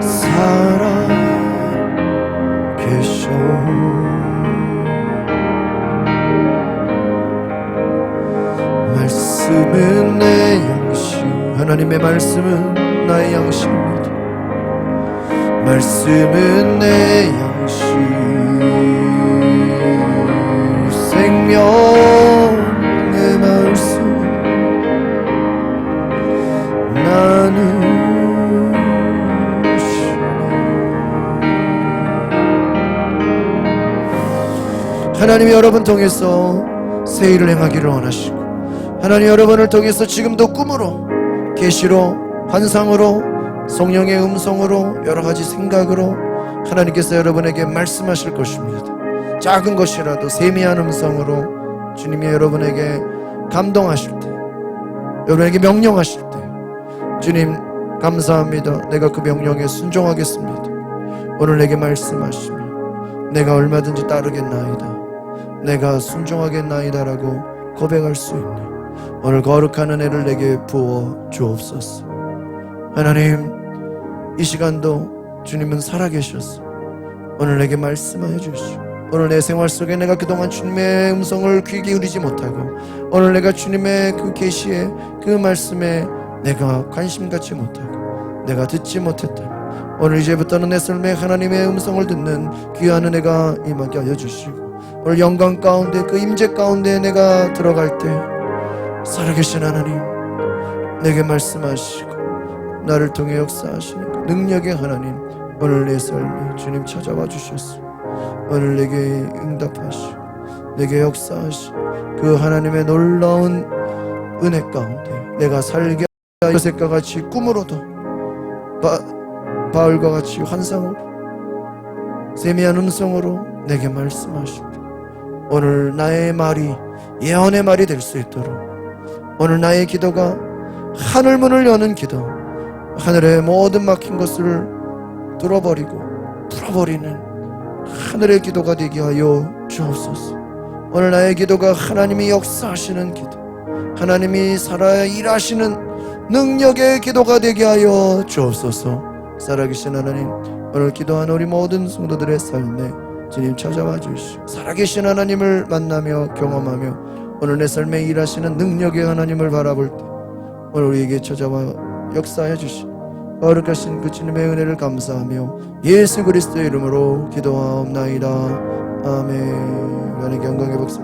살아 계셔. 말씀은 내 양식, 하나님의 말씀은 나의 양식입니다. 말씀은 내 양식, 생명의 말씀 나누시네. 하나님이 여러분 통해서 새 일을 행하기를 원하시고, 하나님 여러분을 통해서 지금도 꿈으로, 계시로, 환상으로, 성령의 음성으로, 여러가지 생각으로 하나님께서 여러분에게 말씀하실 것입니다. 작은 것이라도 세미한 음성으로 주님이 여러분에게 감동하실 때, 여러분에게 명령하실 때, 주님 감사합니다. 내가 그 명령에 순종하겠습니다. 오늘 내게 말씀하시며 내가 얼마든지 따르겠나이다, 내가 순종하겠나이다 라고 고백할 수 있는 오늘 거룩한 은혜를 내게 부어 주옵소서. 하나님, 이 시간도 주님은 살아계셔서 오늘 내게 말씀하여 주시오. 오늘 내 생활 속에 내가 그동안 주님의 음성을 귀 기울이지 못하고, 오늘 내가 주님의 그 계시에, 그 말씀에 내가 관심 갖지 못하고 내가 듣지 못했다. 오늘 이제부터는 내 삶에 하나님의 음성을 듣는 귀한 은혜가 임하게 하여 주시고, 오늘 영광 가운데, 그 임재 가운데 내가 들어갈 때 살아계신 하나님 내게 말씀하시고 나를 통해 역사하시는 그 능력의 하나님, 오늘 내 삶에 주님 찾아와 주셨소. 오늘 내게 응답하시고 내게 역사하시고 그 하나님의 놀라운 은혜 가운데 내가 살게 하여 요셉과 같이 꿈으로도 바울과 같이 환상으로 세미한 음성으로 내게 말씀하시고, 오늘 나의 말이 예언의 말이 될 수 있도록, 오늘 나의 기도가 하늘문을 여는 기도, 하늘의 모든 막힌 것을 뚫어버리고 풀어버리는 하늘의 기도가 되게 하여 주옵소서. 오늘 나의 기도가 하나님이 역사하시는 기도, 하나님이 살아 일하시는 능력의 기도가 되게 하여 주옵소서. 살아계신 하나님, 오늘 기도하는 우리 모든 성도들의 삶에 주님 찾아와 주시고, 살아계신 하나님을 만나며 경험하며 오늘 내 삶에 일하시는 능력의 하나님을 바라볼 때 오늘 우리에게 찾아와 역사해 주시고 거룩하신 그 주님의 은혜를 감사하며 예수 그리스도의 이름으로 기도하옵나이다. 아멘. 하나님께 영광의 박수.